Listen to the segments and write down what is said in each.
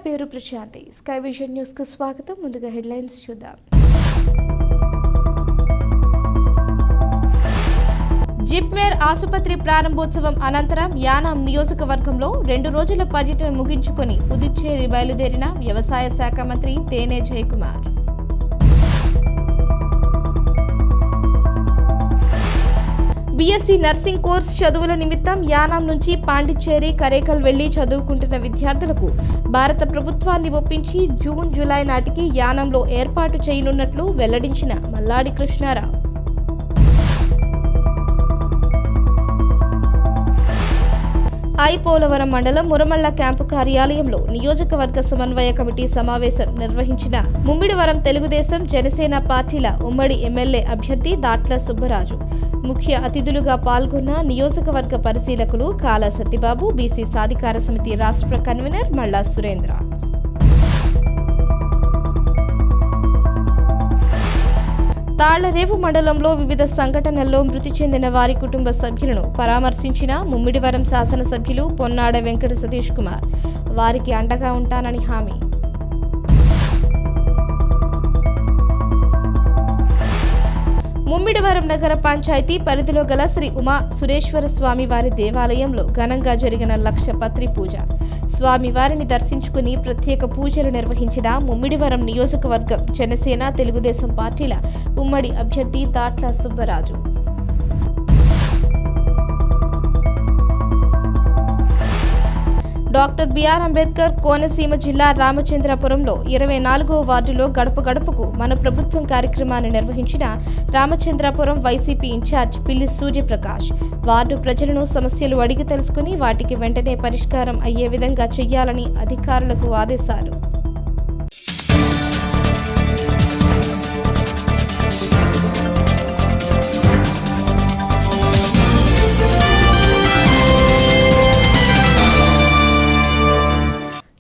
పేరు Prashanti. Sky vision news కు స్వాగతం. ముందుగా హెడ్లైన్స్ చూద్దాం. జిప్మేర్ ఆసుపత్రి ప్రారంభోత్సవం అనంతరం యానాం నియోజకవర్గంలో 2 రోజుల పర్యటన ముగించుకొని పుదుచ్చేరి బయలుదేరిన వ్యవసాయ శాఖ మంత్రి తేనే జయకుమార్. బీఎస్సీ నర్సింగ్ కోర్స్ చదువుల నిమిత్తం యానాం నుంచి పాండిచ్చేరి, కరేకల్ వెళ్లి చదువుకుంటున్న విద్యార్థులకు భారత ప్రభుత్వాన్ని ఒప్పించి జూన్, జూలై నాటికి యానాంలో ఏర్పాటు చేయనున్నట్లు వెల్లడించిన మల్లాడి కృష్ణారావు. ఐపోలవరం మండలం మురమళ్ల క్యాంపు కార్యాలయంలో నియోజకవర్గ సమన్వయ కమిటీ సమావేశం నిర్వహించిన ముమ్మిడివరం తెలుగుదేశం, జనసేన పార్టీల ఉమ్మడి ఎమ్మెల్యే అభ్యర్థి దాట్ల సుబ్బరాజు ముఖ్య అతిథులుగా పాల్గొన్న నియోజకవర్గ పరిశీలకులు కాలా సత్యబాబు, బీసీ సాధికార సమితి రాష్ట్ర కన్వీనర్ మల్లా సురేంద్ర. తాళ్లరేవు మండలంలో వివిధ సంఘటనల్లో మృతి చెందిన వారి కుటుంబ సభ్యులను పరామర్శించిన ముమ్మిడివరం శాసనసభ్యులు పొన్నాడ వెంకట సతీష్ కుమార్. వారికి అండగా ఉంటానని హామీ. ముమ్మిడివరం నగర పంచాయతీ పరిధిలో గల శ్రీ ఉమా సురేశ్వర స్వామి వారి దేవాలయంలో ఘనంగా జరిగిన లక్షపత్రి పూజ. స్వామివారిని దర్శించుకుని ప్రత్యేక పూజలు నిర్వహించిన ముమ్మిడివరం నియోజకవర్గం జనసేన, తెలుగుదేశం పార్టీల ఉమ్మడి అభ్యర్థి దాట్ల సుబ్బరాజు. డాక్టర్ బిఆర్ అంబేద్కర్ కోనసీమ జిల్లా రామచంద్రపురంలో 24వ వార్డులో గడప గడపకు మన ప్రభుత్వం కార్యక్రమాన్ని నిర్వహించిన రామచంద్రపురం వైసీపీ ఇన్ఛార్జ్ పిల్లి సూర్యప్రకాష్ వార్డు ప్రజలను సమస్యలు అడిగి తెలుసుకుని వాటికి వెంటనే పరిష్కారం అయ్యే విధంగా చేయాలని అధికారులకు ఆదేశాలు.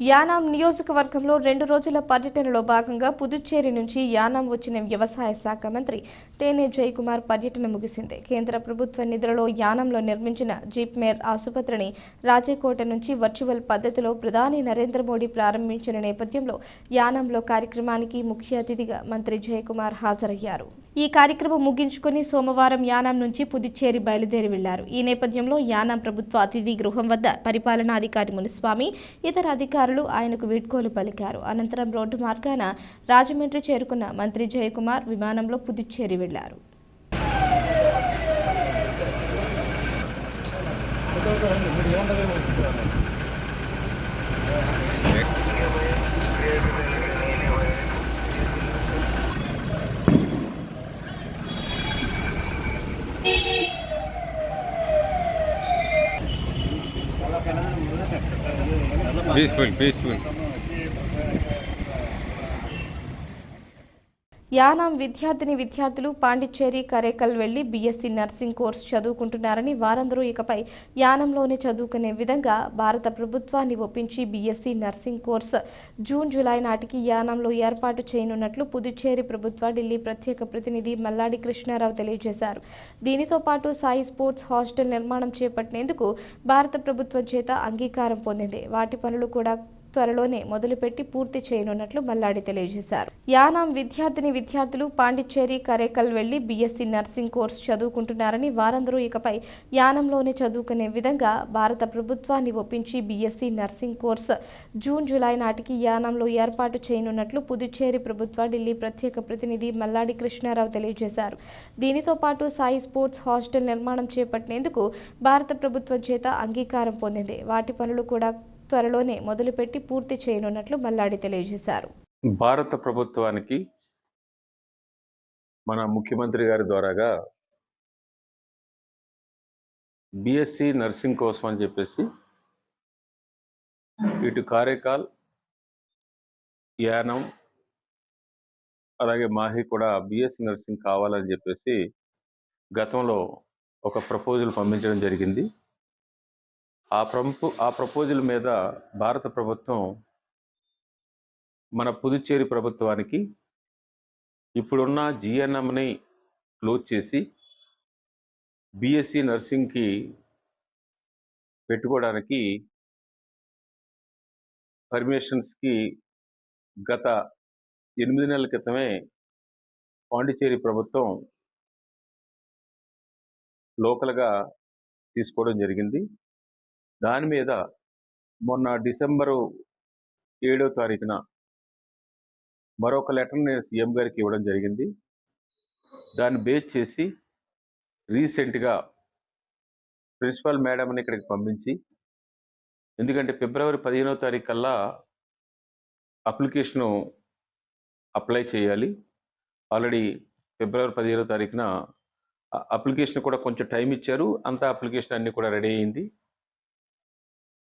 యానాం నియోజకవర్గంలో 2 రోజుల పర్యటనలో భాగంగా పుదుచ్చేరి నుంచి యానాం వచ్చిన వ్యవసాయ శాఖ మంత్రి తేనే జయకుమార్ పర్యటన ముగిసింది. కేంద్ర ప్రభుత్వ నిధులలో యానాంలో నిర్మించిన జిప్మేర్ ఆసుపత్రిని రాజకోట నుంచి వర్చువల్ పద్ధతిలో ప్రధాని నరేంద్ర మోడీ ప్రారంభించిన నేపథ్యంలో యానాంలో కార్యక్రమానికి ముఖ్య అతిథిగా మంత్రి జయకుమార్ హాజరయ్యారు. ఈ కార్యక్రమం ముగించుకుని సోమవారం యానాం నుంచి పుదుచ్చేరి బయలుదేరి వెళ్లారు. ఈ నేపథ్యంలో యానాం ప్రభుత్వ అతిథి గృహం వద్ద పరిపాలనాధికారి మునిస్వామి, ఇతర అధికారులు ఆయనకు వీడ్కోలు పలికారు. అనంతరం రోడ్డు మార్గాన రాజమండ్రి చేరుకున్న మంత్రి జయకుమార్ విమానంలో పుదుచ్చేరి వెళ్లారు. Peaceful. యానాం విద్యార్థులు పాండిచ్చేరి, కరేకల్ వెళ్లి బీఎస్సీ నర్సింగ్ కోర్సు చదువుకుంటున్నారని, వారందరూ ఇకపై యానంలోనే చదువుకునే విధంగా భారత ప్రభుత్వాన్ని ఒప్పించి BSc nursing course June, July నాటికి యానంలో ఏర్పాటు చేయనున్నట్లు పుదుచ్చేరి ప్రభుత్వ ఢిల్లీ ప్రత్యేక ప్రతినిధి మల్లాడి కృష్ణారావు తెలియజేశారు. దీనితో పాటు సాయి స్పోర్ట్స్ హాస్టల్ నిర్మాణం చేపట్టేందుకు భారత ప్రభుత్వం చేత అంగీకారం పొందింది. వాటి పనులు కూడా త్వరలోనే మొదలుపెట్టి పూర్తి చేయనున్నట్లు మల్లాడి తెలియజేశారు. యానాం విద్యార్థులు పాండిచ్చేరి, కరేకల్ వెళ్లి బీఎస్సీ నర్సింగ్ కోర్సు చదువుకుంటున్నారని, వారందరూ ఇకపై యానంలోనే చదువుకునే విధంగా భారత ప్రభుత్వాన్ని ఒప్పించి BSc nursing course June, July నాటికి యానంలో ఏర్పాటు చేయనున్నట్లు పుదుచ్చేరి ప్రభుత్వ ఢిల్లీ ప్రత్యేక ప్రతినిధి మల్లాడి కృష్ణారావు తెలియజేశారు. దీనితో పాటు సాయి స్పోర్ట్స్ హాస్టల్ నిర్మాణం చేపట్టేందుకు భారత ప్రభుత్వం చేత అంగీకారం పొందింది. వాటి పనులు కూడా త్వరలోనే మొదలుపెట్టి పూర్తి చేయనున్నట్లు మల్లాడి తెలియజేశారు. భారత ప్రభుత్వానికి మన ముఖ్యమంత్రి గారి ద్వారాగా బీఎస్సీ నర్సింగ్ కోసం అని చెప్పేసి ఇటు కారేకాల్, యానం అలాగే మాహి కూడా బీఎస్సీ నర్సింగ్ కావాలని చెప్పేసి గతంలో ఒక ప్రపోజల్ పంపించడం జరిగింది. ఆ ప్రపోజల్ మీద భారత ప్రభుత్వం మన పుదుచ్చేరి ప్రభుత్వానికి ఇప్పుడున్న జిఎన్ఎంని క్లోజ్ చేసి బీఎస్సీ నర్సింగ్కి పెట్టుకోవడానికి పర్మిషన్స్కి గత 8 నెలల క్రితమే పాండిచ్చేరి ప్రభుత్వం లోకల్గా తీసుకోవడం జరిగింది. దాని మీద మొన్న డిసెంబరు 7వ తారీఖున మరొక లెటర్ నేను సీఎం గారికి ఇవ్వడం జరిగింది. దాన్ని బేస్ చేసి రీసెంట్గా ప్రిన్సిపల్ మేడంని ఇక్కడికి పంపించి, ఎందుకంటే ఫిబ్రవరి 15వ తారీఖు కల్లా అప్లికేషను అప్లై చేయాలి. ఆల్రెడీ ఫిబ్రవరి 15వ తారీఖున అప్లికేషన్ కూడా కొంచెం టైం ఇచ్చారు. అంతా అప్లికేషన్ అన్నీ కూడా రెడీ అయింది.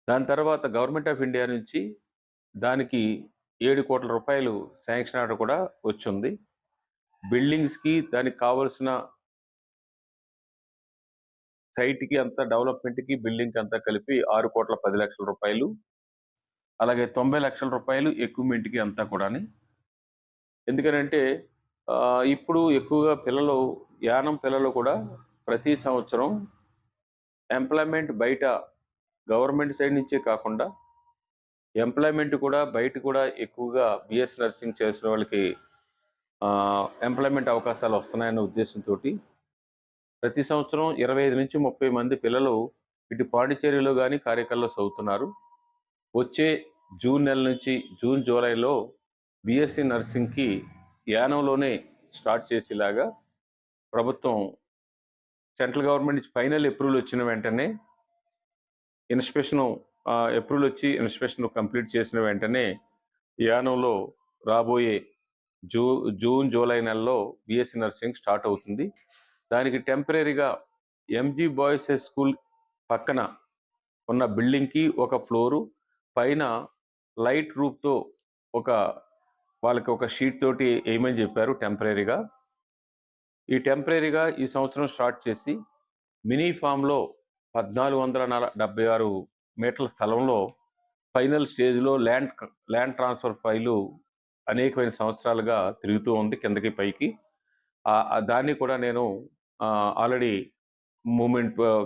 దాని తర్వాత గవర్నమెంట్ ఆఫ్ ఇండియా నుంచి దానికి 7 కోట్ల రూపాయలు శాంక్షన్ ఆర్డర్ కూడా వచ్చింది. బిల్డింగ్స్కి దానికి కావాల్సిన సైట్కి అంతా డెవలప్మెంట్కి బిల్డింగ్కి అంతా కలిపి 6,10,00,000 రూపాయలు, అలాగే 90 లక్షల రూపాయలు ఎక్విప్మెంట్కి అంతా కూడా. ఎందుకనంటే ఇప్పుడు ఎక్కువగా యానం పిల్లలు కూడా ప్రతి సంవత్సరం ఎంప్లాయ్మెంట్ బయట గవర్నమెంట్ సైడ్ నుంచే కాకుండా ఎంప్లాయ్మెంట్ కూడా బయట కూడా ఎక్కువగా బిఎస్ నర్సింగ్ చేసిన వాళ్ళకి ఎంప్లాయ్మెంట్ అవకాశాలు వస్తున్నాయన్న ఉద్దేశంతో ప్రతి సంవత్సరం 25 నుంచి 30 మంది పిల్లలు ఇటు పాండిచ్చేరిలో కానీ కారైకల్లో చదువుతున్నారు. వచ్చే జూన్ నెల నుంచి జూలైలో బిఎస్సి నర్సింగ్కి యానంలోనే స్టార్ట్ చేసేలాగా ప్రభుత్వం సెంట్రల్ గవర్నమెంట్ నుంచి ఫైనల్ అప్రూవల్ వచ్చిన వెంటనే అప్రూవల్ వచ్చి ఇన్స్పెక్షన్ కంప్లీట్ చేసిన వెంటనే యానంలో రాబోయే జూలై నెలలో బిఎస్సి నర్సింగ్ స్టార్ట్ అవుతుంది. దానికి టెంపరీగా ఎంజీ బాయ్స్ హై స్కూల్ పక్కన ఉన్న బిల్డింగ్కి ఒక ఫ్లోరు పైన లైట్ రూఫ్తో వాళ్ళకి ఒక షీట్ తోటి వేయమని చెప్పారు టెంపరీగా. ఈ సంవత్సరం స్టార్ట్ చేసి మినీ ఫామ్లో 1476 మీటర్ల స్థలంలో ఫైనల్ స్టేజ్లో ల్యాండ్ ట్రాన్స్ఫర్ ఫైలు అనేకమైన సంవత్సరాలుగా తిరుగుతూ ఉంది కిందకి పైకి. దాన్ని కూడా నేను ఆల్రెడీ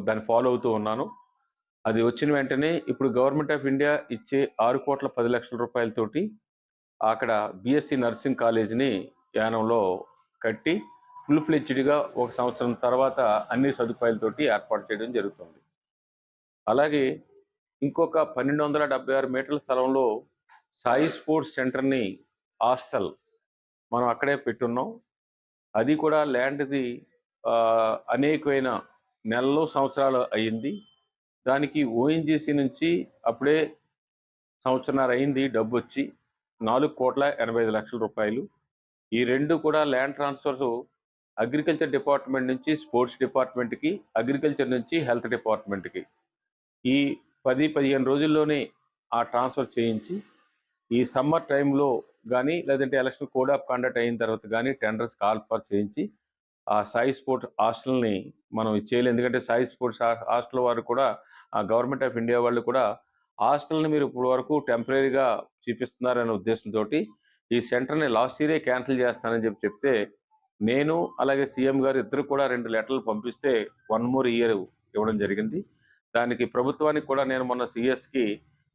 దాన్ని ఫాలో అవుతూ ఉన్నాను. అది వచ్చిన వెంటనే ఇప్పుడు గవర్నమెంట్ ఆఫ్ ఇండియా ఇచ్చే 6,10,00,000 రూపాయలతోటి అక్కడ బిఎస్సి నర్సింగ్ కాలేజీని యానంలో కట్టి ఫుల్ ఫ్లెడ్జ్డ్గా ఒక సంవత్సరం తర్వాత అన్ని సదుపాయాలతోటి ఏర్పాటు చేయడం జరుగుతుంది. అలాగే ఇంకొక 1276 మీటర్ల స్థలంలో సాయి స్పోర్ట్స్ సెంటర్ని హాస్టల్ మనం అక్కడే పెట్టున్నాం. అది కూడా ల్యాండ్ది అనేకమైన నెలలు సంవత్సరాలు అయ్యింది. దానికి ఓఎన్జీసీ నుంచి అప్పుడే సంవత్సరాలు అయింది డబ్బు వచ్చి 4,85,00,000 రూపాయలు. ఈ రెండు కూడా ల్యాండ్ ట్రాన్స్ఫర్స్ అగ్రికల్చర్ డిపార్ట్మెంట్ నుంచి స్పోర్ట్స్ డిపార్ట్మెంట్కి, అగ్రికల్చర్ నుంచి హెల్త్ డిపార్ట్మెంట్కి ఈ 10-15 రోజుల్లోనే ఆ ట్రాన్స్ఫర్ చేయించి ఈ సమ్మర్ టైంలో కానీ లేదంటే ఎలక్షన్ కోడ్ ఆఫ్ కండక్ట్ అయిన తర్వాత కానీ టెండర్స్ కాల్ ఫర్ చేయించి ఆ సాయి స్పోర్ట్స్ హాస్టల్ని మనం చేయలేదు. ఎందుకంటే సాయి స్పోర్ట్స్ హాస్టల్ వారు కూడా గవర్నమెంట్ ఆఫ్ ఇండియా వాళ్ళు కూడా హాస్టల్ని మీరు ఇప్పుడు వరకు టెంపరీగా చూపిస్తున్నారనే ఉద్దేశంతో ఈ సెంటర్ని లాస్ట్ ఇయరే క్యాన్సిల్ చేస్తానని చెప్తే నేను అలాగే సీఎం గారు ఇద్దరు కూడా 2 లెటర్లు పంపిస్తే 1 more year ఇవ్వడం జరిగింది. దానికి ప్రభుత్వానికి కూడా నేను మొన్న సిఎస్కి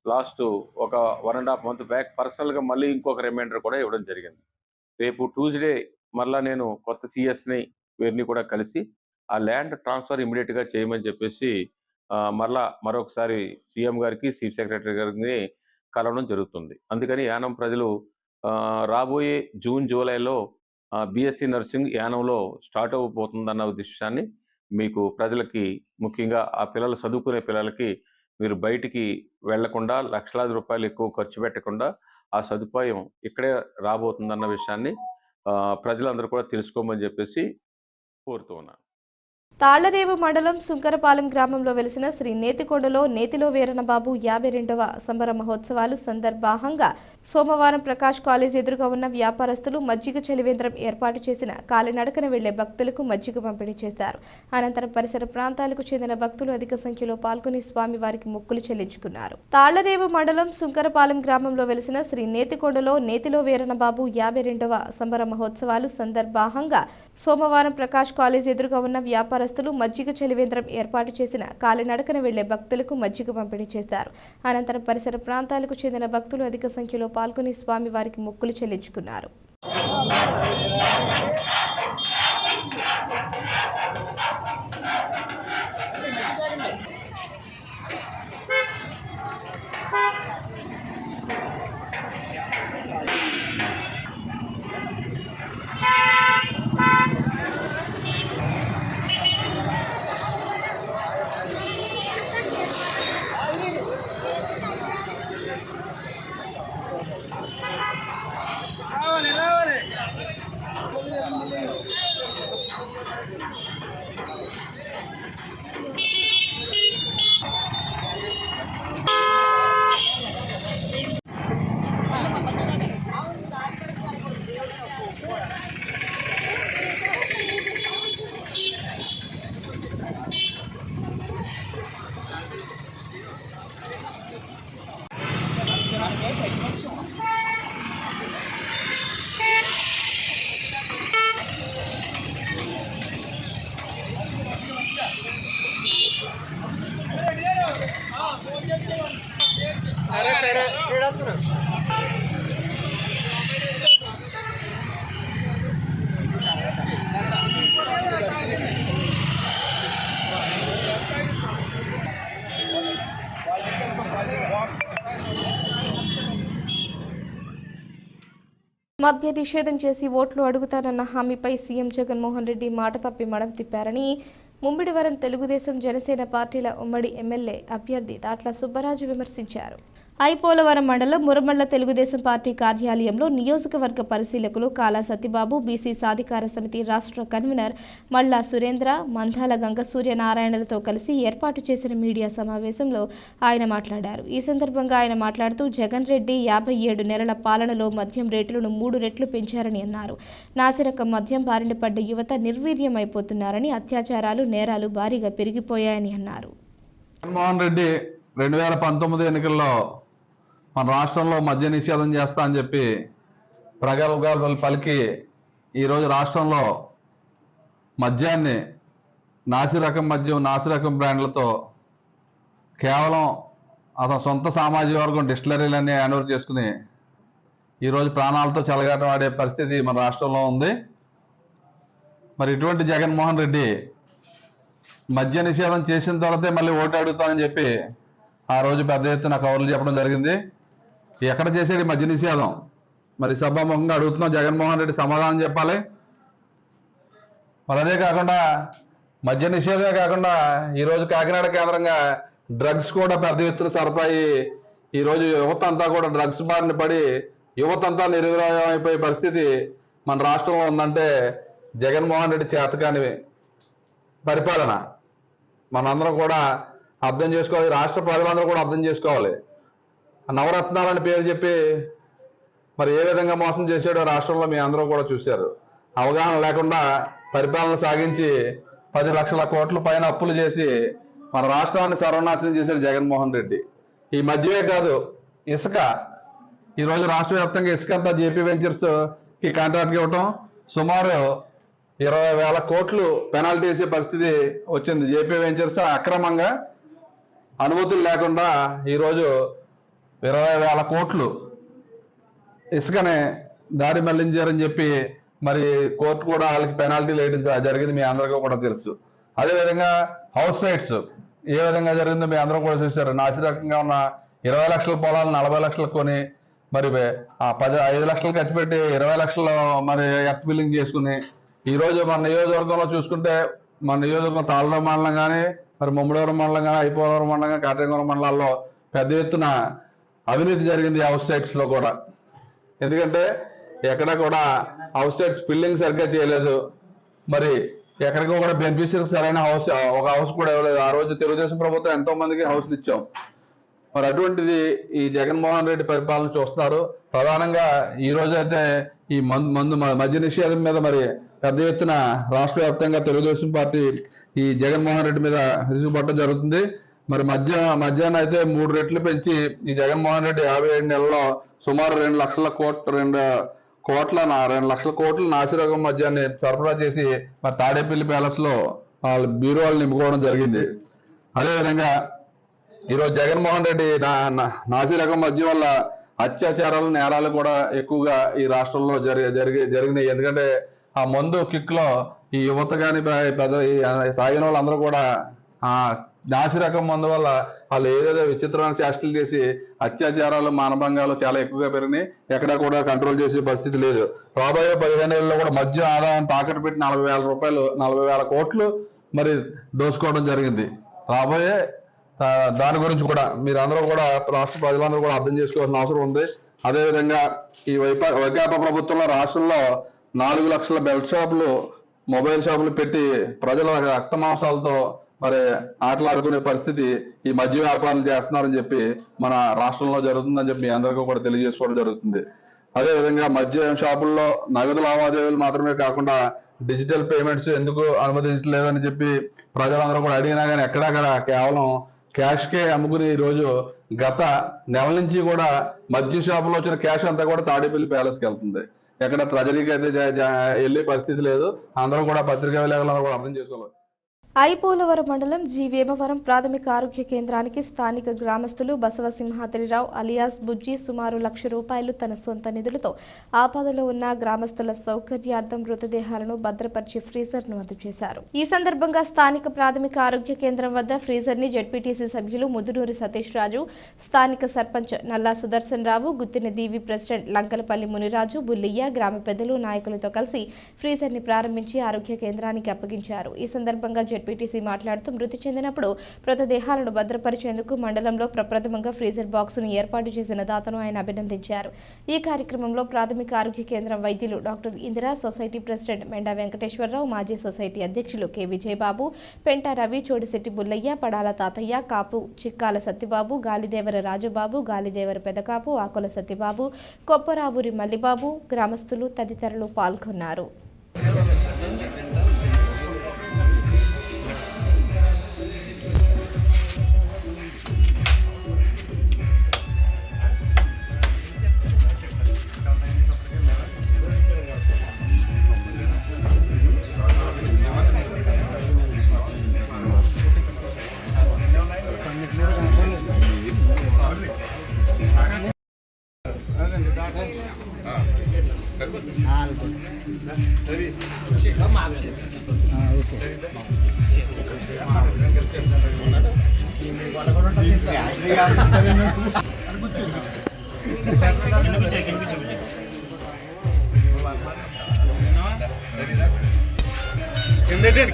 లాస్ట్ ఒక 1.5 month బ్యాక్ పర్సనల్గా మళ్ళీ ఇంకొక రిమైండర్ కూడా ఇవ్వడం జరిగింది. రేపు ట్యూస్డే మళ్ళీ నేను కొత్త సిఎస్ని వీరిని కూడా కలిసి ఆ ల్యాండ్ ట్రాన్స్ఫర్ ఇమీడియట్గా చేయమని చెప్పేసి మరొకసారి సీఎం గారికి చీఫ్ సెక్రటరీ గారిని కలవడం జరుగుతుంది. అందుకని యానం ప్రజలు రాబోయే జూలైలో బిఎస్సి నర్సింగ్ యానంలో స్టార్ట్ అవ్వబోతుందన్న ఉద్దేశాన్ని మీకు ప్రజలకి, ముఖ్యంగా ఆ పిల్లలు చదువుకునే పిల్లలకి మీరు బయటికి వెళ్లకుండా లక్షలాది రూపాయలు ఎక్కువ ఖర్చు పెట్టకుండా ఆ సదుపాయం ఇక్కడే రాబోతుందన్న విషయాన్ని ప్రజలందరూ కూడా తెలుసుకోమని చెప్పేసి కోరుతూ ఉన్నాను. తాళ్లరేవు మండలం సుంకరపాలెం గ్రామంలో వెలిసిన శ్రీ నేతికొండలో నేతిలో వీరన్నబాబు 52వ సంబర మహోత్సవాలు సందర్భంగా సోమవారం ప్రకాష్ కాలేజ్ ఎదురుగా ఉన్న వ్యాపారస్తులు మజ్జిగ చలివేంద్రం ఏర్పాటు చేసిన కాలినడకన వెళ్లే భక్తులకు మజ్జిగ పంపిణీ చేశారు. అనంతరం పరిసర ప్రాంతాలకు చెందిన భక్తులు అధిక సంఖ్యలో పాల్గొని స్వామివారికి మొక్కులు చెల్లించుకున్నారు. తాళ్లరేవు మండలం సుంకరపాలెం గ్రామంలో వెలిసిన శ్రీ నేతికొండలో నేతిలో వీరన్నబాబు 52వ సంబర మహోత్సవాలు సందర్భంగా సోమవారం ప్రకాష్ కాలేజ్ ఎదురుగా ఉన్న వ్యాపారస్తులు గ్రామస్తులు మజ్జిగ చలివేంద్రం ఏర్పాటు చేసిన కాలినడకన వెళ్లే భక్తులకు మజ్జిగ పంపిణీ చేశారు. అనంతరం పరిసర ప్రాంతాలకు చెందిన భక్తులు అధిక సంఖ్యలో పాల్గొని స్వామివారికి మొక్కులు చెల్లించుకున్నారు. మద్య నిషేధం చేసి ఓట్లు అడుగుతారన్న హామీపై సీఎం జగన్మోహన్ రెడ్డి మాట తప్పి మడం తిప్పారని ముమ్మిడివరం తెలుగుదేశం జనసేన పార్టీల ఉమ్మడి ఎమ్మెల్యే అభ్యర్థి దాట్ల సుబ్బరాజు విమర్శించారు. ఐపోలవరం మండలం మురమళ్ల తెలుగుదేశం పార్టీ కార్యాలయంలో నియోజకవర్గ పరిశీలకులు కాలా సత్యబాబు, బీసీ సాధికార సమితి రాష్ట్ర కన్వీనర్ మల్లా సురేంద్ర, మందాల గంగ సూర్యనారాయణలతో కలిసి ఏర్పాటు చేసిన మీడియా సమావేశంలో ఆయన మాట్లాడారు. ఈ సందర్భంగా ఆయన మాట్లాడుతూ జగన్ రెడ్డి 57 నెలల పాలనలో మద్యం రేట్లను 3 రెట్లు పెంచారని అన్నారు. నాసిరకం మద్యం బారిన పడ్డ యువత నిర్వీర్యమైపోతున్నారని, అత్యాచారాలు, నేరాలు భారీగా పెరిగిపోయాయని అన్నారు. జగన్మోహన్ రెడ్డి 2019 ఎన్నికల్లో మన రాష్ట్రంలో మద్య నిషేధం చేస్తా అని చెప్పి ప్రగల్భాలు పలికి ఈరోజు రాష్ట్రంలో మద్యాన్ని నాసిరకం మద్యం, నాసిరకం బ్రాండ్లతో కేవలం అతని సొంత సామాజిక వర్గం డిస్టిలరీలన్నీ హ్యాండ్ చేసుకుని ఈరోజు ప్రాణాలతో చెలగాటమాడే పరిస్థితి మన రాష్ట్రంలో ఉంది. మరి ఇటువంటి జగన్మోహన్ రెడ్డి మద్య నిషేధం చేసిన తర్వాతే మళ్ళీ ఓటు అడుగుతామని చెప్పి ఆ రోజు పెద్ద ఎత్తున కవర్లు చెప్పడం జరిగింది. ఎక్కడ చేసేది మద్య నిషేధం? మరి సభాముఖంగా అడుగుతున్నాం, జగన్మోహన్ రెడ్డి సమాధానం చెప్పాలి. మరి అదే కాకుండా మద్య నిషేధమే కాకుండా ఈరోజు కాకినాడ కేంద్రంగా డ్రగ్స్ కూడా పెద్ద ఎత్తున సరఫరా అయ్యి ఈరోజు యువత అంతా కూడా డ్రగ్స్ బారిన పడి యువత అంతా నిర్వీర్యం అయిపోయే పరిస్థితి మన రాష్ట్రంలో ఉందంటే జగన్మోహన్ రెడ్డి చేతకాని పరిపాలన మనందరం కూడా అర్థం చేసుకోవాలి. రాష్ట్ర ప్రజలందరూ కూడా అర్థం చేసుకోవాలి. నవరత్నాలని పేరు చెప్పి మరి ఏ విధంగా మోసం చేశాడో రాష్ట్రంలో మీ అందరూ కూడా చూశారు. అవగాహన లేకుండా పరిపాలన సాగించి 10 లక్షల కోట్ల పైన అప్పులు చేసి మన రాష్ట్రాన్ని సర్వనాశనం చేశాడు జగన్మోహన్ రెడ్డి. ఈ మధ్యమే కాదు, ఇసుక ఈరోజు రాష్ట్ర వ్యాప్తంగా ఇసుక అంతా జేపీ వెంచర్స్కి కాంట్రాక్ట్ ఇవ్వటం, సుమారు 20,000 కోట్లు పెనాల్టీ వేసే పరిస్థితి వచ్చింది. జేపీ వెంచర్స్ అక్రమంగా అనుమతులు లేకుండా ఈరోజు 20,000 కోట్లు ఇసుకనే దారి మళ్లించారని చెప్పి మరి కోర్టు కూడా వాళ్ళకి పెనాల్టీలు వేయడం జరిగింది, మీ అందరికీ కూడా తెలుసు. అదేవిధంగా హౌస్ సైట్స్ ఏ విధంగా జరిగిందో మీ అందరూ కూడా చూశారు. నాసిరకంగా ఉన్న 20 లక్షల పొలాలు 40 లక్షలకు కొని మరి 5 లక్షలు ఖర్చు పెట్టి 20 లక్షలు మరి ఎర్త్ బిల్లింగ్ చేసుకుని ఈరోజు మన నియోజకవర్గంలో చూసుకుంటే మన నియోజకవర్గం తాళరావు మండలం కానీ, మరి ముమ్మడివరం మండలం కానీ, ఐపోలవరం మండలం కానీ, కాటేగూడెం మండలాల్లో పెద్ద ఎత్తున అవినీతి జరిగింది హౌస్ సైట్స్లో కూడా. ఎందుకంటే ఎక్కడ కూడా హౌస్ సైట్స్ బిల్డింగ్ సరిగ్గా చేయలేదు. మరి ఎక్కడికో కూడా బెనిఫిషియరీకి సరైన ఒక హౌస్ కూడా ఇవ్వలేదు. ఆ రోజు తెలుగుదేశం ప్రభుత్వం ఎంతో మందికి హౌస్లు ఇచ్చాం. మరి అటువంటిది ఈ జగన్మోహన్ రెడ్డి పరిపాలన చూస్తున్నారు. ప్రధానంగా ఈ రోజు అయితే ఈ మద్య నిషేధం మీద మరి పెద్ద ఎత్తున రాష్ట్ర వ్యాప్తంగా తెలుగుదేశం పార్టీ ఈ జగన్మోహన్ రెడ్డి మీద విరుచుకుపడటం జరుగుతుంది. మరి మద్యాన్ని అయితే 3 రెట్లు పెంచి ఈ జగన్మోహన్ రెడ్డి 57 నెలల్లో సుమారు 2 లక్షల కోట్ల నాసిరకం మద్యాన్ని సరఫరా చేసి మరి తాడేపల్లి ప్యాలెస్ లో వాళ్ళ బీరువాళ్ళు నింపుకోవడం జరిగింది. అదేవిధంగా ఈరోజు జగన్మోహన్ రెడ్డి నాసిరకం మద్యం వల్ల అత్యాచారాలు నేరాలు కూడా ఎక్కువగా ఈ రాష్ట్రంలో జరిగినాయి. ఎందుకంటే ఆ మందు కిక్ లో ఈ యువత కానీ పెద్ద తాగిన వాళ్ళందరూ కూడా ఆ నాసిరకం మందు వల్ల వాళ్ళు ఏదేదో విచిత్రమైన చేష్టలు చేసి అత్యాచారాలు మానభంగాలు చాలా ఎక్కువగా పెరిగినాయి. ఎక్కడా కూడా కంట్రోల్ చేసే పరిస్థితి లేదు. రాబోయే 15 ఏళ్ళలో కూడా మద్యం ఆదాయం తాకట్టు పెట్టి 40,000 రూపాయలు 40,000 కోట్లు మరి దోచుకోవడం జరిగింది. రాబోయే దాని గురించి కూడా మీరందరూ కూడా రాష్ట్ర ప్రజలందరూ కూడా అర్థం చేసుకోవాల్సిన అవసరం ఉంది. అదేవిధంగా ఈ వైకాపా ప్రభుత్వంలో రాష్ట్రంలో 4 లక్షల బెల్ట్ షాపులు, మొబైల్ షాపులు పెట్టి ప్రజల రక్త మాంసాలతో మరి ఆటలాడుకునే పరిస్థితి ఈ మద్య వ్యాపారాలు చేస్తున్నారని చెప్పి మన రాష్ట్రంలో జరుగుతుందని చెప్పి మీ అందరికీ కూడా తెలియజేసుకోవడం జరుగుతుంది. అదేవిధంగా మద్య షాపుల్లో నగదు లావాదేవీలు మాత్రమే కాకుండా డిజిటల్ పేమెంట్స్ ఎందుకు అనుమతించలేదని చెప్పి ప్రజలందరూ కూడా అడిగినా కానీ ఎక్కడక్కడ కేవలం క్యాష్కే అమ్ముకుని ఈ రోజు గత నెల నుంచి కూడా మద్య షాపులో వచ్చిన క్యాష్ అంతా కూడా తాడేపల్లి ప్యాలెస్కి వెళ్తుంది. ఎక్కడ ట్రెజరీకి అయితే వెళ్ళే పరిస్థితి లేదు. అందరూ కూడా పత్రికా విలేకరులందరూ కూడా అర్థం చేసుకోవాలి. ఐపోలవరం మండలం జి వేమవరం ప్రాథమిక ఆరోగ్య కేంద్రానికి స్థానిక గ్రామస్తులు బసవసింహాద్రిరావు అలియాస్ బుజ్జి సుమారు ₹1,00,000 తన సొంత నిధులతో ఆపదలో ఉన్న గ్రామస్తుల సౌకర్యార్థం మృతదేహాలను భద్రపరిచి ఫ్రీజర్ను అందజేశారు. ఈ సందర్భంగా స్థానిక ప్రాథమిక ఆరోగ్య కేంద్రం వద్ద ఫ్రీజర్ని జెడ్పీటీసీ సభ్యులు ముదునూరి సతీష్ రాజు, స్థానిక సర్పంచ్ నల్లా సుదర్శన్ రావు, గుత్తిన దీవి ప్రెసిడెంట్ లంకలపల్లి మునిరాజు, బుల్లియ్య, గ్రామ పెద్దలు, నాయకులతో కలిసి ఫ్రీజర్ని ప్రారంభించి ఆరోగ్య కేంద్రానికి అప్పగించారు. ఈ సందర్భంగా జెడ్పీటీసీ మాట్లాడుతూ మృతి చెందినప్పుడు మృతదేహాలను భద్రపరిచేందుకు మండలంలో ప్రప్రథమంగా ఫ్రీజర్ బాక్సును ఏర్పాటు చేసిన దాతను ఆయన అభినందించారు. ఈ కార్యక్రమంలో ప్రాథమిక ఆరోగ్య కేంద్రం వైద్యులు doctor Indira, society president Menda Venkateswara Rao, మాజీ సొసైటీ అధ్యక్షులు కె విజయబాబు, పెంట రవి, చోడిశెట్టి బుల్లయ్య, పడాల తాతయ్య, కాపు చిక్కాల సత్యబాబు, గాలిదేవర రాజుబాబు, గాలిదేవర పెదకాపు, ఆకుల సత్యబాబు, కొప్పరావూరి మల్లిబాబు, గ్రామస్తులు తదితరులు పాల్గొన్నారు.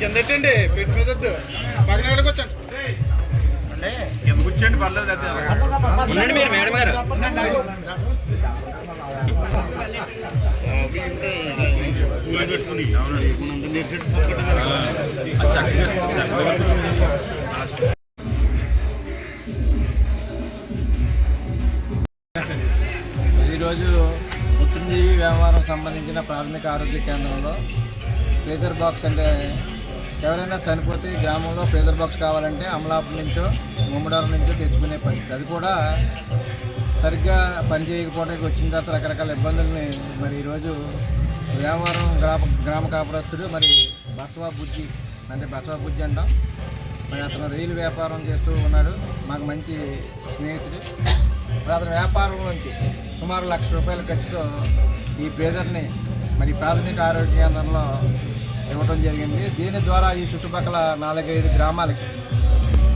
కిందటండి పెట్టి మీద పక్కన కూర్చోండి కూర్చోండి పర్లేదు మీరు మేడం గారు ఈరోజు ఉత్తరజీవి వ్యవహారం సంబంధించిన ప్రాథమిక ఆరోగ్య కేంద్రంలో ఫ్రీజర్ బాక్స్ అంటే ఎవరైనా చనిపోతే గ్రామంలో ఫ్రీజర్ బాక్స్ కావాలంటే అమలాపురం నుంచో ముమ్మడారం నుంచో తెచ్చుకునే పరిస్థితి. అది కూడా సరిగ్గా పనిచేయకపోవడానికి వచ్చిన తర్వాత రకరకాల ఇబ్బందుల్ని మరి ఈరోజు వ్యవహారం గ్రామ కాపురస్తుడు మరి బసవ బుజ్జి అంటాం, మరి అతను రైలు వ్యాపారం చేస్తూ ఉన్నాడు. మాకు మంచి స్నేహితుడు. అతని వ్యాపారం నుంచి సుమారు ₹1,00,000 ఖర్చుతో ఈ ఫ్రీజర్ని మరి ప్రాథమిక ఆరోగ్య కేంద్రంలో ఇవ్వడం జరిగింది. దీని ద్వారా ఈ చుట్టుపక్కల 4-5 గ్రామాలకి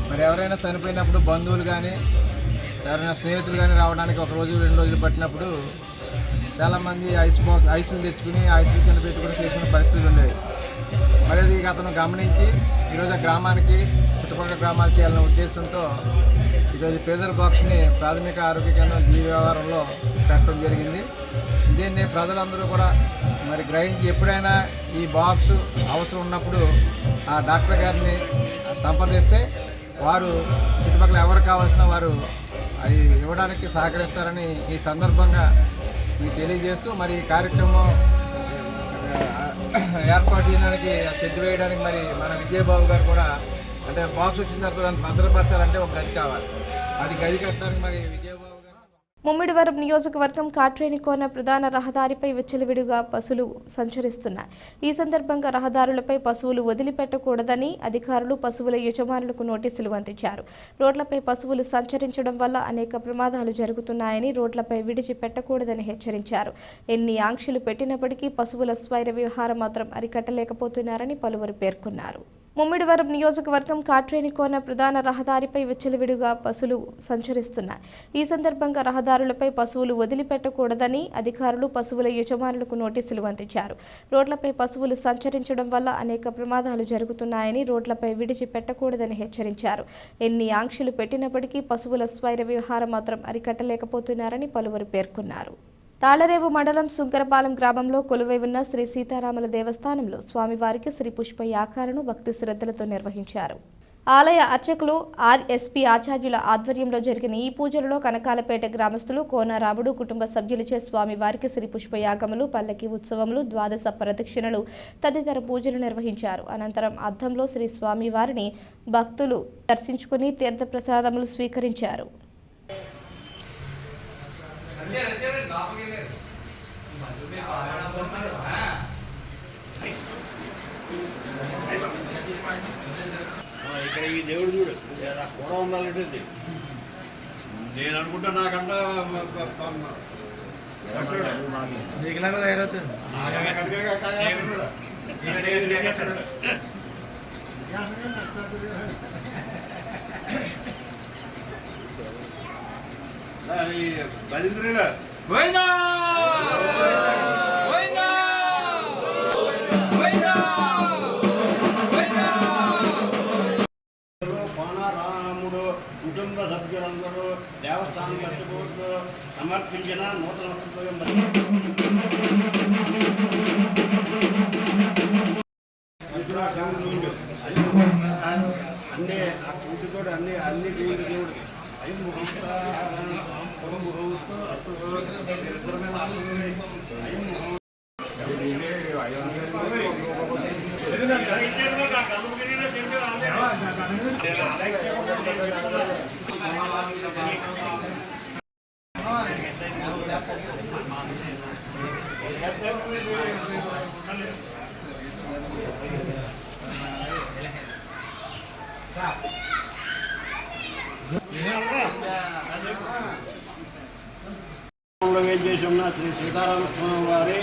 మరి ఎవరైనా చనిపోయినప్పుడు బంధువులు కానీ ఎవరైనా స్నేహితులు కానీ రావడానికి 1 రోజు 2 రోజులు పట్టినప్పుడు చాలామంది ఐసులు తెచ్చుకుని ఐసులు కింద పెట్టుకుని చేసుకునే పరిస్థితులు ఉండేవి. మరి అది అతను గమనించి ఈరోజు ఆ గ్రామానికి చుట్టుపక్కల గ్రామాలు చేయాలనే ఉద్దేశంతో ఈరోజు ఫ్రీజర్ బాక్స్ని ప్రాథమిక ఆరోగ్య కేంద్రం జీ వ్యవహారంలో పెట్టడం జరిగింది. దీన్ని ప్రజలందరూ కూడా మరి గ్రహించి ఎప్పుడైనా ఈ బాక్స్ అవసరం ఉన్నప్పుడు ఆ డాక్టర్ గారిని సంప్రదిస్తే వారు చుట్టుపక్కల ఎవరు కావాల్సిన వారు అవి ఇవ్వడానికి సహకరిస్తారని ఈ సందర్భంగా మీకు తెలియజేస్తూ మరి ఈ కార్యక్రమం ఏర్పాటు చేయడానికి షెడ్ వేయడానికి మరి మన విజయబాబు గారు కూడా అంటే బాక్స్ వచ్చిన తర్వాత దాన్ని భద్రపరచాలంటే ఒక గది కావాలి. అది గది కట్టడానికి మరి విజయబాబు ముమ్మిడివరం నియోజకవర్గం కాట్రేనికోన ప్రధాన రహదారిపై విచ్చలవిడిగా పశువులు సంచరిస్తున్నాయి. ఈ సందర్భంగా రహదారులపై పశువులు వదిలిపెట్టకూడదని అధికారులు పశువుల యజమానులకు నోటీసులు అందించారు. రోడ్లపై పశువులు సంచరించడం వల్ల అనేక ప్రమాదాలు జరుగుతున్నాయని, రోడ్లపై విడిచిపెట్టకూడదని హెచ్చరించారు. ఎన్ని ఆంక్షలు పెట్టినప్పటికీ పశువుల స్వైర విహారం మాత్రం అరికట్టలేకపోతున్నారని పలువురు పేర్కొన్నారు. ముమ్మిడివరం నియోజకవర్గం కాట్రేనికోన ప్రధాన రహదారిపై విచ్చలవిడిగా పశువులు సంచరిస్తున్నాయి. ఈ సందర్భంగా రహదారులపై పశువులు వదిలిపెట్టకూడదని అధికారులు పశువుల యజమానులకు నోటీసులు అందించారు. రోడ్లపై పశువులు సంచరించడం వల్ల అనేక ప్రమాదాలు జరుగుతున్నాయని, రోడ్లపై విడిచిపెట్టకూడదని హెచ్చరించారు. ఎన్ని ఆంక్షలు పెట్టినప్పటికీ పశువుల స్వైర విహారం మాత్రం అరికట్టలేకపోతున్నారని పలువురు పేర్కొన్నారు. తాళరేవు మండలం సుంకరపాలెం గ్రామంలో కొలువై ఉన్న శ్రీ సీతారాముల దేవస్థానంలో స్వామివారికి శ్రీ పుష్ప యాకాలను భక్తి శ్రద్ధలతో నిర్వహించారు. ఆలయ అర్చకులు ఆర్ఎస్పీ ఆచార్యుల ఆధ్వర్యంలో జరిగిన ఈ పూజలలో కనకాలపేట గ్రామస్తులు కోనరాముడు కుటుంబ సభ్యులచే స్వామివారికి శ్రీ పుష్పయాగములు, పల్లకి ఉత్సవములు, ద్వాదశ ప్రదక్షిణలు తదితర పూజలు నిర్వహించారు. అనంతరం అద్దంలో శ్రీ స్వామివారిని భక్తులు దర్శించుకుని తీర్థప్రసాదములు స్వీకరించారు. ఇక్కడ ఈ దేవుడు చూడు కూడా ఉండాలంటే నేను అనుకుంటా నాకంటా బలింద్రుల కోనరాముడు కుటుంబ సభ్యులందరూ దేవస్థానం ఖర్చుకోవద్దు సమర్పించిన నూతన అన్ని ఆ పూటితో అన్ని దేవుడి దేవుడికి ఏం చేసి ఉన్న శ్రీ సీతారామస్వామి వారి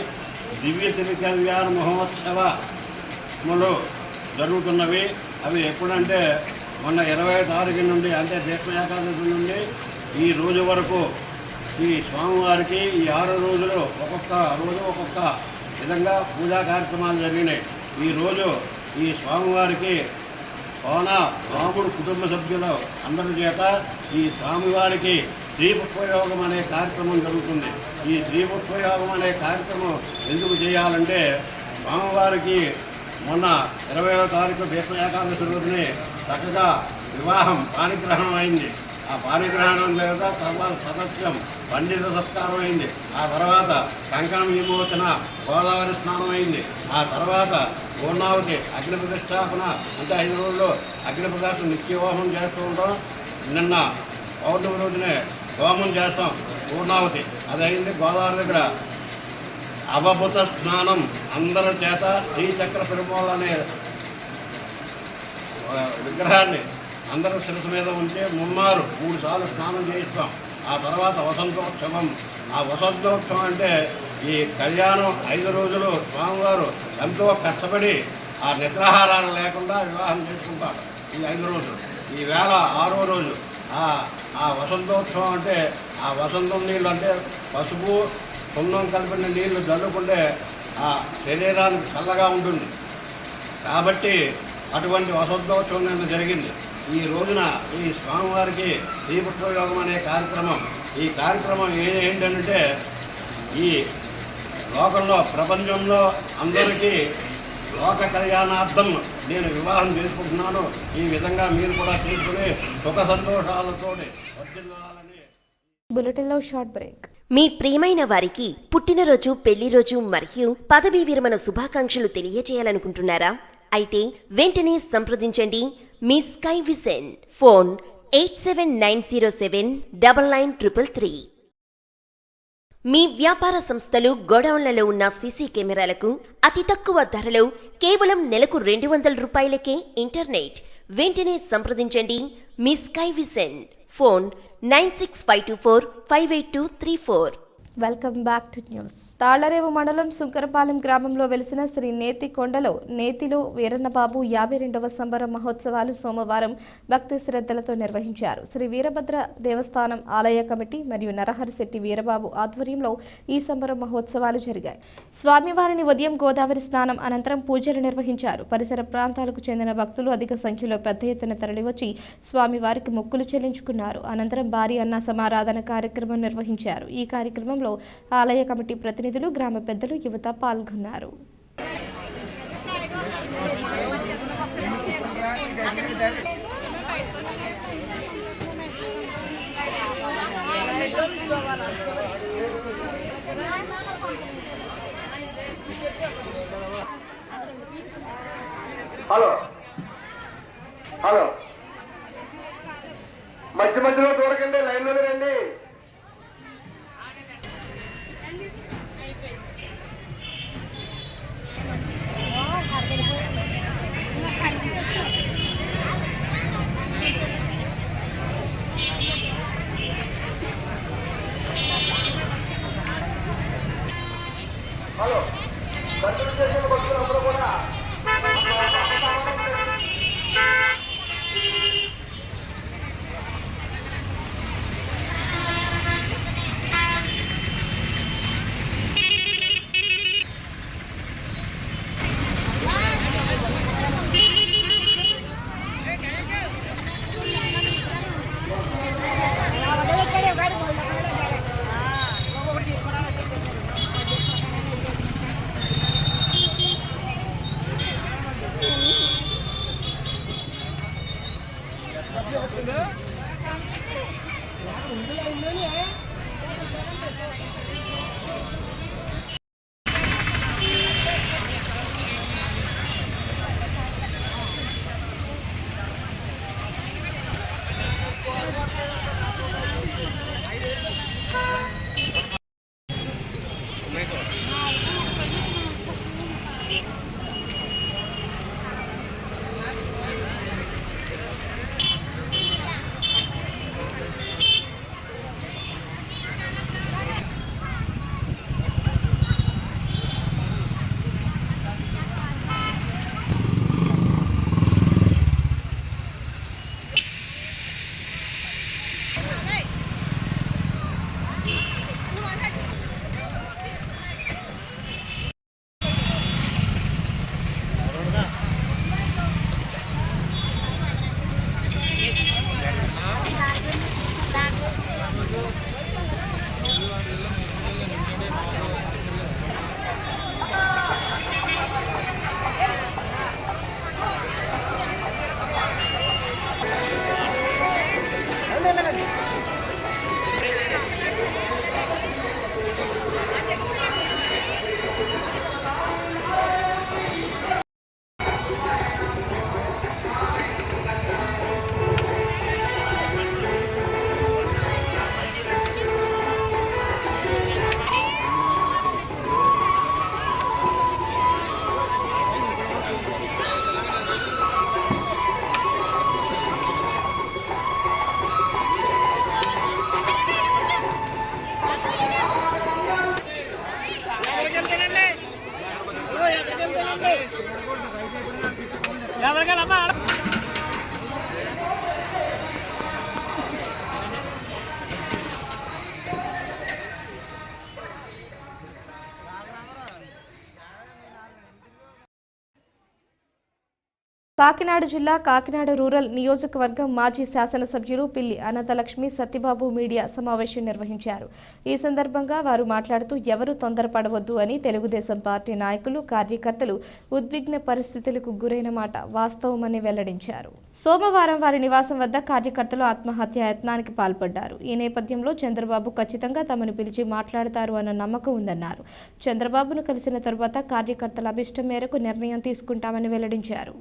దివ్య తిరుకల్యాణ మహోత్సవములు జరుగుతున్నవి. అవి ఎప్పుడంటే మొన్న 20వ తారీఖు నుండి అంటే భీష్మ ఏకాదశి నుండి ఈ రోజు వరకు ఈ స్వామివారికి ఈ 6 రోజులు ఒక్కొక్క రోజు ఒక్కొక్క విధంగా పూజా కార్యక్రమాలు జరిగినాయి. ఈరోజు ఈ స్వామివారికి రాముడు కుటుంబ సభ్యులు అందరి చేత ఈ స్వామివారికి శ్రీ పుష్పయోగం అనే కార్యక్రమం జరుగుతుంది. ఈ శ్రీ పుష్పయోగం అనే కార్యక్రమం ఎందుకు చేయాలంటే స్వామివారికి మొన్న 20వ తారీఖు భీష్మ ఏకాదశి రోజునే చక్కగా వివాహం పాణిగ్రహణం అయింది. ఆ పాణిగ్రహణం లేదా తర్వాత సదస్యం పండిత సత్కారం అయింది. ఆ తర్వాత కంకణం విమోచన గోదావరి స్నానం అయింది. ఆ తర్వాత పూర్ణావతి అగ్ని ప్రతిష్టాపన అంటే 5 రోజుల్లో అగ్ని ప్రదర్శన నిత్యహోమం చేస్తూ ఉంటాం. నిన్న పౌర్ణమి రోజునే హోమం చేస్తాం పూర్ణావతి, అది అయింది. గోదావరి దగ్గర అవభూత స్నానం అందరి చేత శ్రీచక్ర పెరుమాళ్ అనే విగ్రహాన్ని అందరూ శిరసు మీద ఉంటే 3 సార్లు స్నానం చేయిస్తాం. ఆ తర్వాత వసంతోత్సవం. ఆ వసంతోత్సవం అంటే ఈ కళ్యాణం 5 రోజులు స్వామివారు ఎంతో కష్టపడి ఆ నిద్రాహారాలు లేకుండా వివాహం చేసుకుంటారు ఈ 5 రోజులు. ఈ వేళ 6వ రోజు ఆ వసంతోత్సవం అంటే ఆ వసంతం నీళ్ళు అంటే పసుపు సున్నం కలిపిన నీళ్లు జల్లుకుంటే ఆ శరీరానికి చల్లగా ఉంటుంది. కాబట్టి అటువంటి వసంతోత్సవం నిన్న జరిగింది. ఈ రోజున ఈ స్వామివారికి శ్రీ పుష్పయోగం అనే కార్యక్రమం. ఈ కార్యక్రమం ఏంటంటే ఈ లోకంలో ప్రపంచంలో అందరికీ లోక కళ్యాణార్థం నేను వివాహం చేసుకుంటున్నాను. ఈ విధంగా మీరు కూడా చేసుకుని సుఖ సంతోషాలతో వర్ధిల్లాలని. బులెటిన్లో షార్ట్ బ్రేక్. మీ ప్రియమైన వారికి పుట్టినరోజు, పెళ్లి రోజు మరియు పదవీ విరమణ శుభాకాంక్షలు తెలియజేయాలనుకుంటున్నారా? అయితే వెంటనే సంప్రదించండి మీ స్కై విజన్. ఫోన్ 8790799333. మీ వ్యాపార సంస్థలు గోడౌన్లలో ఉన్న సీసీ కెమెరాలకు అతి తక్కువ ధరలో కేవలం నెలకు 200 రూపాయలకే ఇంటర్నెట్. వెంటనే సంప్రదించండి మీ sky vision. Phone 9652458234. Welcome back to news. Tallarevu మండలం సుంకరపాలెం గ్రామంలో వెలిసిన శ్రీ నేతికొండలో నేతిలో వీరన్నబాబు 52వ సంబర మహోత్సవాలు సోమవారం భక్తి శ్రద్ధలతో నిర్వహించారు. శ్రీ వీరభద్ర దేవస్థానం ఆలయ కమిటీ మరియు నరహరిశెట్టి వీరబాబు ఆధ్వర్యంలో ఈ సంబర మహోత్సవాలు జరిగాయి. స్వామివారిని ఉదయం గోదావరి స్నానం అనంతరం పూజలు నిర్వహించారు. పరిసర ప్రాంతాలకు చెందిన భక్తులు అధిక సంఖ్యలో పెద్ద ఎత్తున తరలివచ్చి స్వామివారికి మొక్కులు చెల్లించుకున్నారు. అనంతరం భారీ అన్న సమారాధన కార్యక్రమం నిర్వహించారు. ఈ కార్యక్రమంలో ఆలయ కమిటీ ప్రతినిధులు, గ్రామ పెద్దలు, యువత పాల్గొన్నారు. హలో హలో మధ్యలో దూరకండి, లైన్లోనే రండి. హలో దర్శనం చేసిన భక్తులందరూ కూడా కాకినాడ జిల్లా కాకినాడ రూరల్ నియోజకవర్గం మాజీ శాసనసభ్యులు పిల్లి అనంతలక్ష్మి సత్యబాబు మీడియా సమావేశం నిర్వహించారు. ఈ సందర్భంగా వారు మాట్లాడుతూ ఎవరు తొందరపడవద్దు అని తెలుగుదేశం పార్టీ నాయకులు, కార్యకర్తలు ఉద్విగ్న పరిస్థితులకు గురైన మాట వాస్తవమని వెల్లడించారు. సోమవారం వారి నివాసం వద్ద కార్యకర్తలు ఆత్మహత్య యత్నానికి పాల్పడ్డారు. ఈ నేపథ్యంలో చంద్రబాబు ఖచ్చితంగా తమను పిలిచి మాట్లాడతారు అన్న నమ్మకం ఉందన్నారు. చంద్రబాబును కలిసిన తరువాత కార్యకర్తల అభిష్టం మేరకు నిర్ణయం తీసుకుంటామని వెల్లడించారు.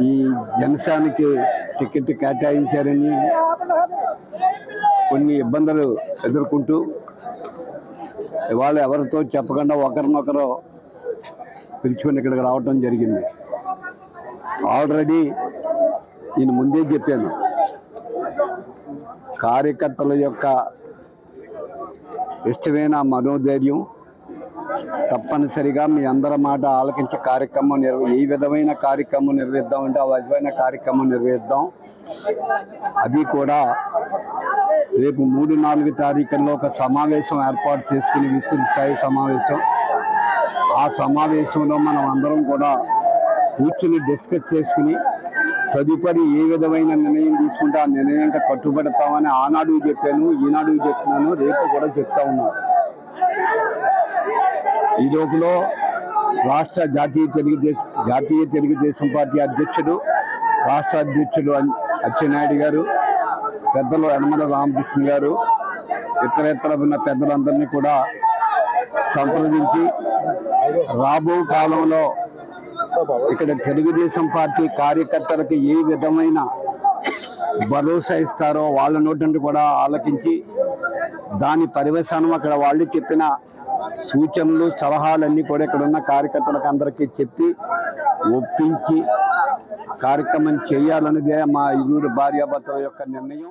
ఈ జనసేనకి టికెట్ కేటాయించారని కొన్ని ఇబ్బందులు ఎదుర్కొంటూ ఇవాళ ఎవరితో చెప్పకుండా ఒకరినొకరు పిలుచుకొని ఇక్కడికి రావటం జరిగింది. ఆల్రెడీ నేను ముందే చెప్పాను, కార్యకర్తల యొక్క ఇష్టమైన మనోధైర్యం తప్పనిసరిగా మీ అందరి మాట ఆలకించే కార్యక్రమం ఏ విధమైన కార్యక్రమం నిర్వహిద్దామంటే ఆ విధమైన కార్యక్రమం నిర్వహిద్దాం. అది కూడా రేపు 3-4 తారీఖుల్లో ఒక సమావేశం ఏర్పాటు చేసుకుని విస్తృత స్థాయి సమావేశం. ఆ సమావేశంలో మనం అందరం కూడా కూర్చుని డిస్కస్ చేసుకుని తదుపరి ఏ విధమైన నిర్ణయం తీసుకుంటే ఆ నిర్ణయానికి కట్టుబడతామని ఆనాడు చెప్పాను, ఈనాడు చెప్తున్నాను, రేపు కూడా చెప్తా ఉన్నాను. ఈ లోపల రాష్ట్ర జాతీయ తెలుగుదేశం పార్టీ అధ్యక్షుడు, రాష్ట్ర అధ్యక్షుడు అచ్చెన్నాయుడు గారు, పెద్దలు యనమల రామకృష్ణ గారు, ఇతర ఉన్న పెద్దలందరినీ కూడా సంప్రదించి రాబో కాలంలో ఇక్కడ తెలుగుదేశం పార్టీ కార్యకర్తలకు ఏ విధమైన భరోసా ఇస్తారో వాళ్ళ నోటి కూడా ఆలకించి దాని పర్యవసానం అక్కడ వాళ్ళు చెప్పిన సూచనలు సలహాలన్నీ కూడా ఇక్కడ ఉన్న కార్యకర్తలకు అందరికీ చెప్పి ఒప్పించి కార్యక్రమం చేయాలన్నదే మా ఇరువురు భార్యాభర్తల యొక్క నిర్ణయం.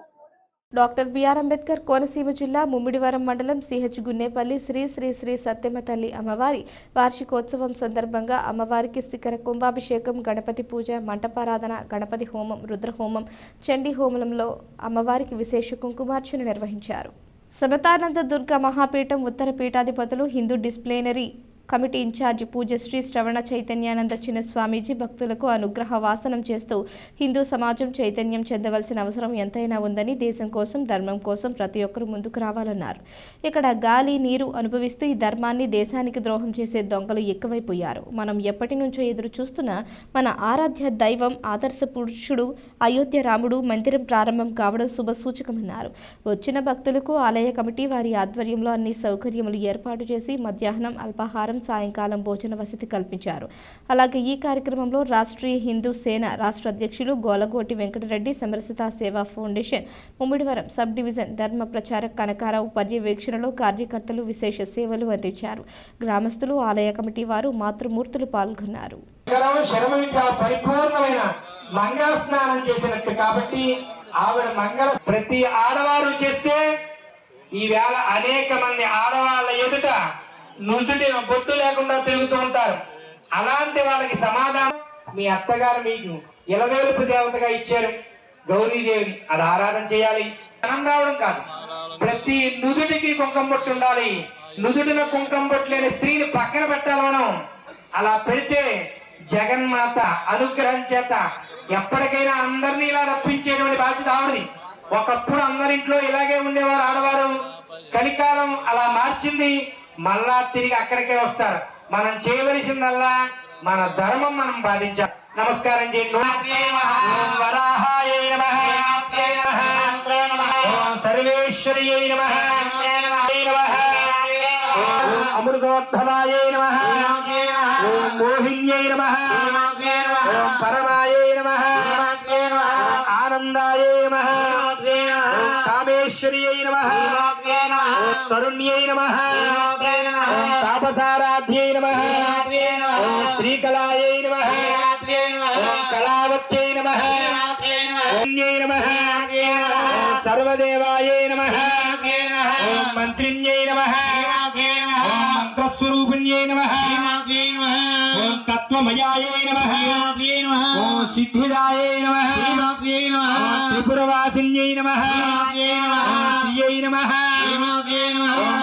డాక్టర్ బిఆర్ అంబేద్కర్ కోనసీమ జిల్లా ముమ్మిడివరం మండలం సిహెచ్ గున్నేపల్లి శ్రీ శ్రీ శ్రీ సత్యమ్మ తల్లి అమ్మవారి వార్షికోత్సవం సందర్భంగా అమ్మవారికి శిఖర కుంభాభిషేకం, గణపతి పూజ, మంటపారాధన, గణపతి హోమం, రుద్రహోమం, చండీ హోమంలో అమ్మవారికి విశేష కుంకుమార్చన నిర్వహించారు. సమతానంద దుర్గ మహాపీఠం ఉత్తర పీఠాధిపతులు హిందూ డిసిప్లినరీ కమిటీ ఇన్ఛార్జి పూజ్యశ్రీ శ్రవణ చైతన్యానంద చిన్న స్వామీజీ భక్తులకు అనుగ్రహ వాసనం చేస్తూ హిందూ సమాజం చైతన్యం చెందవలసిన అవసరం ఎంతైనా ఉందని, దేశం కోసం ధర్మం కోసం ప్రతి ఒక్కరూ ముందుకు రావాలన్నారు. ఇక్కడ గాలి నీరు అనుభవిస్తూ ఈ ధర్మాన్ని దేశానికి ద్రోహం చేసే దొంగలు ఎక్కువైపోయారు. మనం ఎప్పటి నుంచో ఎదురు చూస్తున్న మన ఆరాధ్య దైవం ఆదర్శ పురుషుడు అయోధ్య రాముడు మందిరం ప్రారంభం కావడం శుభసూచకమన్నారు. వచ్చిన భక్తులకు ఆలయ కమిటీ వారి ఆధ్వర్యంలో అన్ని సౌకర్యములు ఏర్పాటు చేసి మధ్యాహ్నం అల్పాహారం, సాయంకాలం భోజన వసతి కల్పించారు. అలాగే ఈ కార్యక్రమంలో రాష్ట్రీయ హిందూ సేన రాష్ట్ర అధ్యక్షులు గోలగోటి వెంకటరెడ్డి, సమరసత సేవా ఫౌండేషన్ ముమ్మిడివరం సబ్ డివిజన్ ధర్మ ప్రచారక్ కనకారావు పర్యవేక్షణలో కార్యకర్తలు విశేష సేవలు అందించారు. గ్రామస్తులు, ఆలయ కమిటీ వారు, మాతృమూర్తులు పాల్గొన్నారు. పరిపూర్ణమైన మంగళ స్నానం చేసినట్టు కాబట్టి ఆవిడ మంగళ ప్రతి ఆడవారు చేస్తే ఈవేళ అనేక మంది ఆడవాళ్ళ ఎదుట నుదుటి బొట్టు లేకుండా తిరుగుతూ ఉంటారు. అలాంటి వాళ్ళకి సమాధానం మీ అత్తగారు మీకు ఇలవేలుపు దేవతగా ఇచ్చారు గౌరీదేవిని, అది ఆరాధన చేయాలి. ధనం రావడం కాదు, ప్రతి నుదుటికి కుంకం బొట్టు ఉండాలి. నుదుటిన కుంకం బొట్టు లేని స్త్రీని పక్కన పెట్టాలి మనం. అలా పెడితే జగన్మాత అనుగ్రహం చేత ఎప్పటికైనా అందరినీ ఇలా రప్పించేటువంటి బాధ్యత ఆవిడది. ఒకప్పుడు అందరింట్లో ఇలాగే ఉండేవారు ఆడవారు, కలికాలం అలా మార్చింది. మళ్ళా తిరిగి అక్కడికే వస్తారు. మనం చేయవలసిందల్లా మన ధర్మం మనం పాటించాలి. నమస్కారం చేయండి. సర్వేశ్వర్యై నమః, అమృతోద్భవాయై నమః, ఓం మోహిన్యై నమః, ఓం పరమాయై నమః, ఆనందాయై నమః, ఓం కామేశ్వర్యై నమః, ఓం తరుణ్యై నమః, ఓం తాపసారాధ్యై నమః, ఓం శ్రీకళాయై నమః. నమః ఓం సర్వదేవాయే నమః ఓం మంత్రిణ్యై నమః ఓం మంత్రస్వరూపిణ్యై నమః ఓం తత్వమయాయే నమః ఓం సిద్ధిదాయే నమః ఓం త్రిపురవాసిన్యై నమః ఓం శ్రీయై నమః ఓం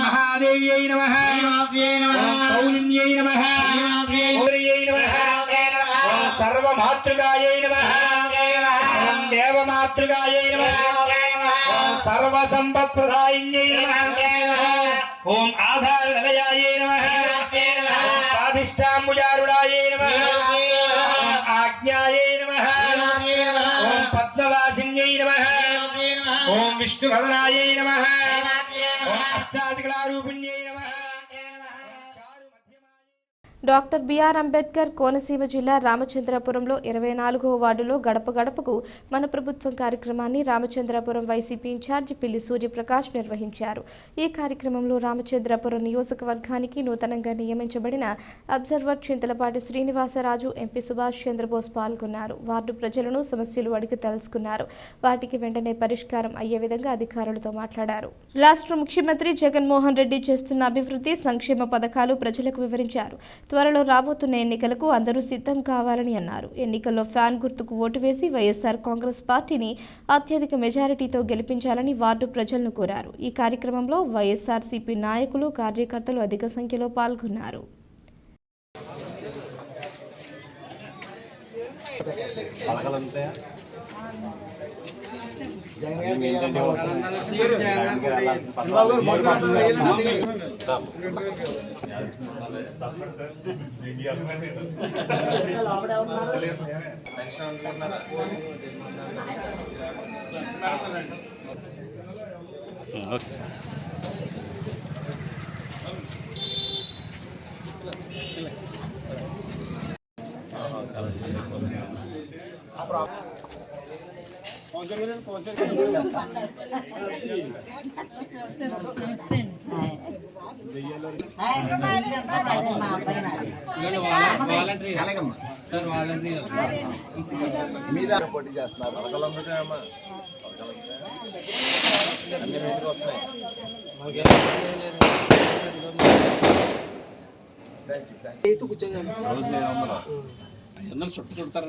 మహాదేవ్యై నమః ఓం కౌలిన్యై నమః గౌర్యై నమః ఓం సర్వమాతృకాయై నమః ఓం దేవమాతృకాయై నమః ఓం సర్వసంపత్ప్రదాయిన్యై నమః ఓం ఆధారనిలయాయై నమః ఓం స్వాధిష్టాంబుజారుడాయై నమః ఓం ఆజ్ఞాయై నమః ఓం పద్మవాసిన్యై నమః ఓం విష్ణువదనాయై నమః ఓం అష్టాదికళారూపిణ్యై నమః డాక్టర్ బిఆర్ అంబేద్కర్ కోనసీమ జిల్లా రామచంద్రపురంలో 24వ వార్డులో గడప గడపకు మన ప్రభుత్వం కార్యక్రమాన్ని రామచంద్రపురం వైసీపీ ఇన్ఛార్జి పిల్లి సూర్యప్రకాష్ నిర్వహించారు. ఈ కార్యక్రమంలో రామచంద్రపురం నియోజకవర్గానికి నూతనంగా నియమించబడిన అబ్జర్వర్ చింతలపాటి శ్రీనివాసరాజు, ఎంపీ సుభాష్ చంద్రబోస్ పాల్గొన్నారు. వార్డు ప్రజలను సమస్యలు అడిగి తెలుసుకున్నారు. వాటికి వెంటనే పరిష్కారం అయ్యే విధంగా అధికారులతో మాట్లాడారు. రాష్ట్ర ముఖ్యమంత్రి జగన్మోహన్ రెడ్డి చేస్తున్న అభివృద్ధి సంక్షేమ పథకాలు ప్రజలకు వివరించారు. త్వరలో రాబోతున్న ఎన్నికలకు అందరూ సిద్ధం కావాలని అన్నారు. ఎన్నికల్లో ఫ్యాన్ గుర్తుకు ఓటు వేసి వైఎస్ఆర్ కాంగ్రెస్ పార్టీని అత్యధిక మెజారిటీతో గెలిపించాలని వార్డు ప్రజలను కోరారు. ఈ కార్యక్రమంలో వైఎస్ఆర్సీపీ నాయకులు, కార్యకర్తలు అధిక సంఖ్యలో పాల్గొన్నారు. పోటీ చేస్తున్నారు. చుట్టూ చుడతారు.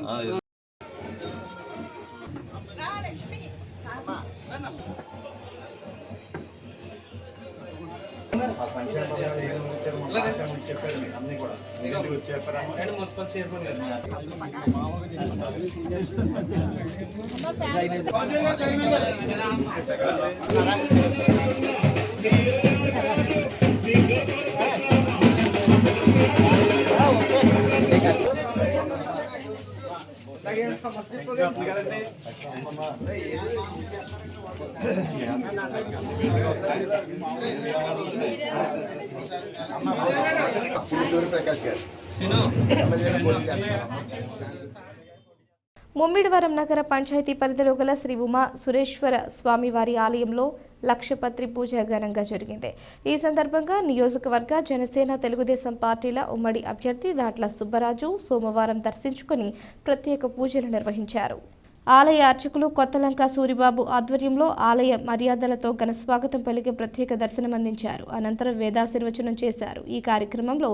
ముమ్మిడివరం నగర పంచాయతీ పరిధిలో గల శ్రీ ఉమా సురేశ్వర స్వామివారి ఆలయంలో లక్షపత్రి పూజ ఘనంగా జరిగింది. ఈ సందర్భంగా నియోజకవర్గ జనసేన తెలుగుదేశం పార్టీల ఉమ్మడి అభ్యర్థి దాట్ల సుబ్బరాజు సోమవారం దర్శించుకుని ప్రత్యేక పూజలు నిర్వహించారు. ఆలయ అర్చకులు కొత్తలంక సూరిబాబు ఆధ్వర్యంలో ఆలయ మర్యాదలతో ఘన స్వాగతం పలికి ప్రత్యేక దర్శనం అందించారు. అనంతరం వేదాశీర్వచనం చేశారు. ఈ కార్యక్రమంలో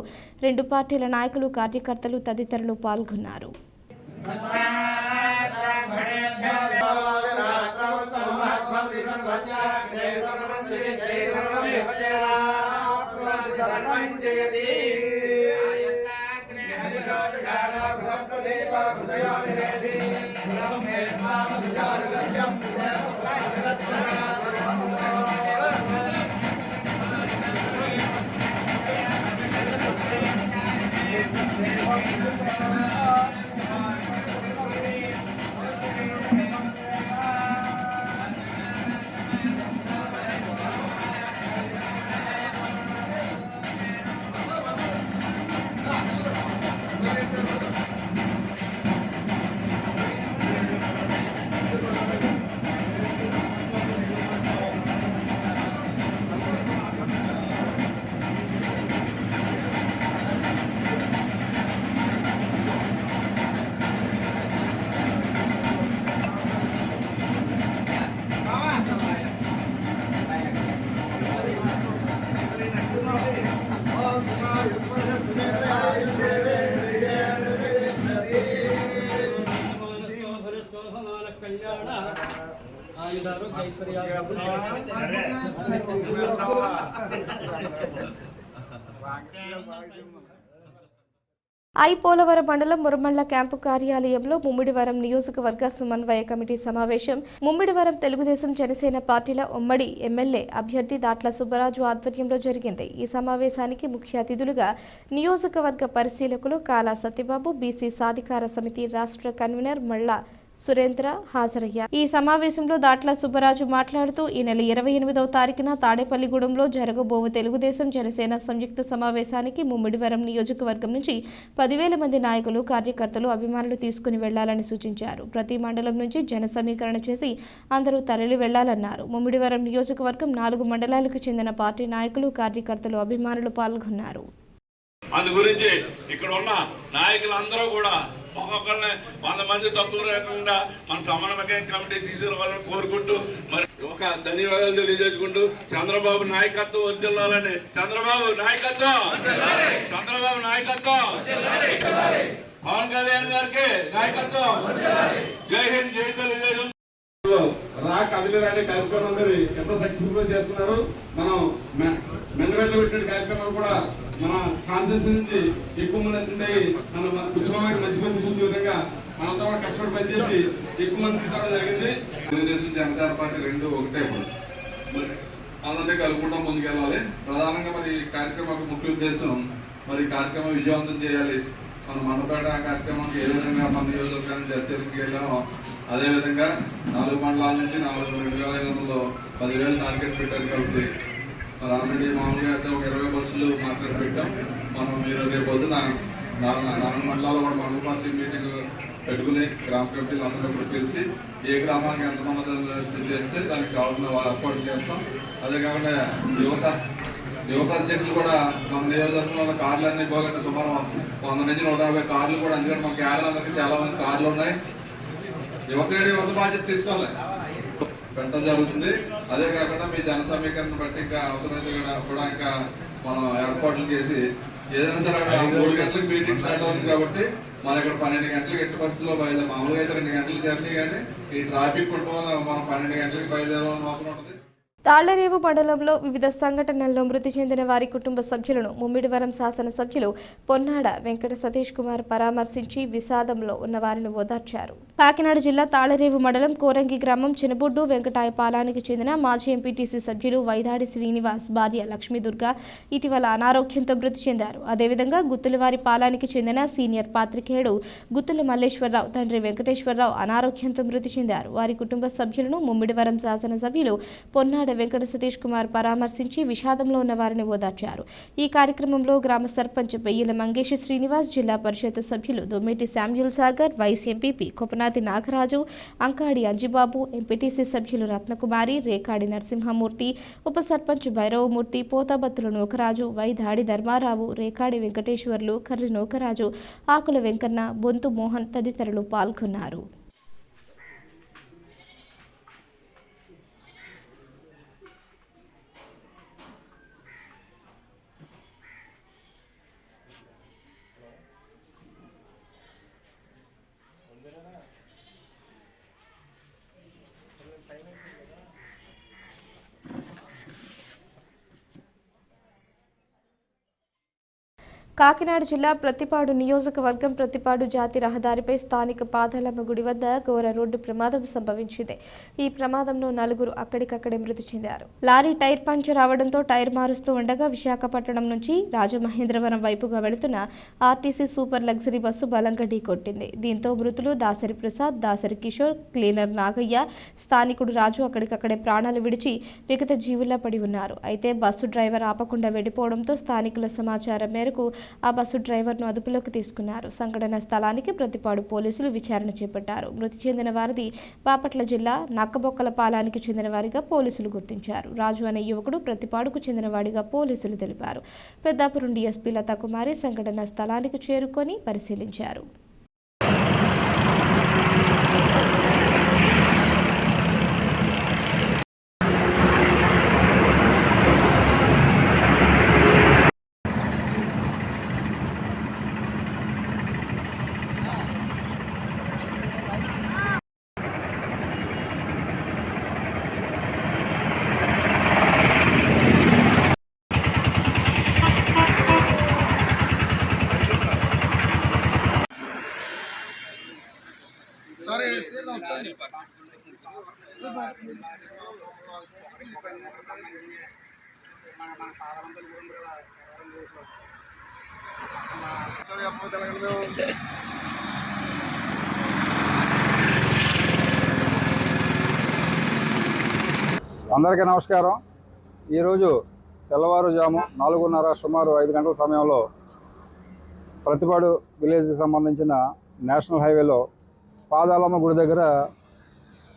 2 పార్టీల నాయకులు, కార్యకర్తలు తదితరులు పాల్గొన్నారు. పోలవరం మండలం మురమళ్ల క్యాంపు కార్యాలయంలో ముమ్మిడివరం నియోజకవర్గ సమన్వయ కమిటీ సమావేశం ముమ్మిడివరం తెలుగుదేశం జనసేన పార్టీల ఉమ్మడి ఎమ్మెల్యే అభ్యర్థి దాట్ల సుబ్బరాజు ఆధ్వర్యంలో జరిగింది. ఈ సమావేశానికి ముఖ్య అతిథులుగా నియోజకవర్గ పరిశీలకులు కాలా సత్యబాబు, బీసీ సాధికార సమితి రాష్ట్ర కన్వీనర్ మళ్ళా సురేంద్ర హాజరయ్యారు. ఈ సమావేశంలో దాట్ల సుబ్బరాజు మాట్లాడుతూ ఈ నెల 28వ తారీఖున తాడేపల్లిగూడెంలో జరగబోవు తెలుగుదేశం జనసేన సంయుక్త సమావేశానికి ముమ్మిడివరం నియోజకవర్గం నుంచి 10,000 మంది నాయకులు, కార్యకర్తలు, అభిమానులు తీసుకుని వెళ్లాలని సూచించారు. ప్రతి మండలం నుంచి జన సమీకరణ చేసి అందరూ తరలి వెళ్లాలన్నారు. ముమ్మిడివరం నియోజకవర్గం 4 మండలాలకు చెందిన పార్టీ నాయకులు, కార్యకర్తలు, అభిమానులు పాల్గొన్నారు. అందు గురించి ఇక్కడ ఉన్న నాయకులందరూ కూడా ఒక్కొక్కరిని 100 మంది తప్పులు లేకుండా మన సమన్వయ కమిటీ తీసుకురావాలని కోరుకుంటూ మరి ఒక ధన్యవాదాలు తెలియజేసుకుంటూ చంద్రబాబు నాయకత్వం వర్ధిల్లాలని, చంద్రబాబు నాయకత్వం, చంద్రబాబు నాయకత్వం, పవన్ కళ్యాణ్ గారికి నాయకత్వం, జై హింద్, జై తెలుగుదేశం. కదిలేరాడే కార్యక్రమం ఎంత సక్సెస్ఫుల్ గా చేస్తున్నారు. మనం మెండవేళ్ళ పెట్టిన కార్యక్రమాలు కూడా మన కాన్ఫరెన్స్ నుంచి ఎక్కువ మంది అటెండ్ అయ్యి మన ఉత్సవానికి మంచి మంది చూసే విధంగా మనంతా కూడా కష్టపడి పనిచేసి ఎక్కువ మంది తీసుకోవడం జరిగింది. తెలుగుదేశం జనసేన పార్టీ 2 ఒకటే మరి అందరినీ కలుపుకుంటా ముందుకెళ్ళాలి. ప్రధానంగా మరి ఈ కార్యక్రమం ముఖ్య ఉద్దేశం మరి కార్యక్రమం విజయవంతం చేయాలి. మన మండపేట కార్యక్రమానికి ఏ విధంగా మన నియోజకవర్గాన్ని చర్చలకు వెళ్ళామో అదేవిధంగా 4 మండలాల నుంచి 2,500లో 10,000 టార్గెట్ పెట్టారు. కాబట్టి మరి ఆల్రెడీ మామూలుగా అయితే ఒక 20 బస్సులు మాట్లాడి పెట్టాం. మనం మీరు రేపు పొద్దున 4 మండలాల్లో కూడా మండల పార్టీ మీటింగ్ పెట్టుకుని గ్రామ కమిటీలు అందరూ కలిసి ఏ గ్రామానికి ఎంతమంది చేస్తే దానికి కావాల్సిన ఏర్పాట్లు చేస్తాం. అదే కాకుండా యువత అధ్యక్షులు కూడా మన నియోజకవర్గంలో కార్లు అన్ని పోగొట్టే సుమారు 100 నుంచి 150 కార్లు కూడా, అందుకని మన కేరళకి చాలా మంది కార్లు ఉన్నాయి. యువత బాధ్యత తీసుకోవాలి పెట్టడం జరుగుతుంది. అదే కాకుండా మీ జన సమీకరణ బట్టి ఇంకా అవసరమైతే కూడా ఇంకా మనం ఏర్పాట్లు చేసి ఏదైనా సరే 3 గంటలకు మీటింగ్ స్టార్ట్ అవుతుంది. కాబట్టి మన ఇక్కడ 12 గంటలకు ఎట్టి పరిస్థితుల్లో బయలుదేరి, మామూలుగా అయితే 2 గంటల జర్నీ, కానీ ఈ ట్రాఫిక్ ఉండటం వల్ల మనం 12 గంటలకు బయలుదేరాలని అవసరం ఉంటుంది. తాళ్లరేవు మండలంలో వివిధ సంఘటనల్లో మృతి చెందిన వారి కుటుంబ సభ్యులను ముమ్మిడివరం శాసనసభ్యులు పొన్నాడ వెంకట సతీష్ కుమార్ పరామర్శించి విషాదంలో ఉన్న వారిని ఓదార్చారు. కాకినాడ జిల్లా తాళ్లరేవు మండలం కోరంగి గ్రామం చినబొడ్డు వెంకటాయపాలానికి చెందిన మాజీ ఎంపీటీసీ సభ్యులు వైదాడి శ్రీనివాస్ భార్య లక్ష్మీదుర్గ ఇటీవల అనారోగ్యంతో మృతి చెందారు. అదేవిధంగా గుత్తులవారి పాలానికి చెందిన సీనియర్ పాత్రికేయుడు గుత్తుల మల్లేశ్వరరావు తండ్రి వెంకటేశ్వరరావు అనారోగ్యంతో మృతి చెందారు. వారి కుటుంబ సభ్యులను ముమ్మిడివరం శాసనసభ్యులు పొన్నాడ వెంకట సతీష్ కుమార్ పరామర్శించి విషాదంలో ఉన్న వారిని ఓదార్చారు. ఈ కార్యక్రమంలో గ్రామ సర్పంచ్ బెయ్యల మంగేష్ శ్రీనివాస్, జిల్లా పరిషత్ సభ్యులు Dommeti Samuel Sagar, vice MPP Kopanati Nagaraju, Ankadi Anjibabu, MPTC సభ్యులు రత్నకుమారి, రేకాడి నరసింహమూర్తి, ఉప సర్పంచ్ భైరవమూర్తి, పోతాబత్తుల నూకరాజు, వైదాడి ధర్మారావు, రేకాడి వెంకటేశ్వర్లు, కర్రి నూకరాజు, ఆకుల వెంకన్న, బొంతు మోహన్ తదితరులు పాల్గొన్నారు. కాకినాడ జిల్లా ప్రతిపాడు నియోజకవర్గం ప్రతిపాడు జాతి రహదారిపై స్థానిక పాదాలమ్మ గుడి వద్ద ఘోర రోడ్డు ప్రమాదం సంభవించింది. ఈ ప్రమాదంలో 4 అక్కడికక్కడే మృతి చెందారు. లారీ టైర్ పంచర్ అవడంతో టైర్ మారుస్తూ ఉండగా విశాఖపట్నం నుంచి రాజమహేంద్రవరం వైపుగా వెళుతున్న ఆర్టీసీ సూపర్ లగ్జరీ బస్సు బలంగా ఢీకొట్టింది. దీంతో మృతులు దాసరి ప్రసాద్, దాసరి కిషోర్, క్లీనర్ నాగయ్య, స్థానికుడు రాజు అక్కడికక్కడే ప్రాణాలు విడిచి విగత జీవుల్లా పడి ఉన్నారు. అయితే బస్సు డ్రైవర్ ఆపకుండా వెళ్లిపోవడంతో స్థానికుల సమాచారం మేరకు ఆ బస్సు డ్రైవర్ను అదుపులోకి తీసుకున్నారు. సంఘటన స్థలానికి ప్రతిపాడు పోలీసులు విచారణ చేపట్టారు. మృతి చెందిన వారిది బాపట్ల జిల్లా నక్కబొక్కల పాలానికి చెందిన వారిగా పోలీసులు గుర్తించారు. రాజు అనే యువకుడు ప్రతిపాడుకు చెందినవాడిగా పోలీసులు తెలిపారు. పెద్దాపురం డీఎస్పీ లతాకుమారి సంఘటన స్థలానికి చేరుకొని పరిశీలించారు. అందరికీ నమస్కారం. ఈరోజు తెల్లవారుజాము 4:30 సుమారు 5 గంటల సమయంలో ప్రతిపాడు విలేజ్కి సంబంధించిన నేషనల్ హైవేలో పాదాలమ్మ గుడి దగ్గర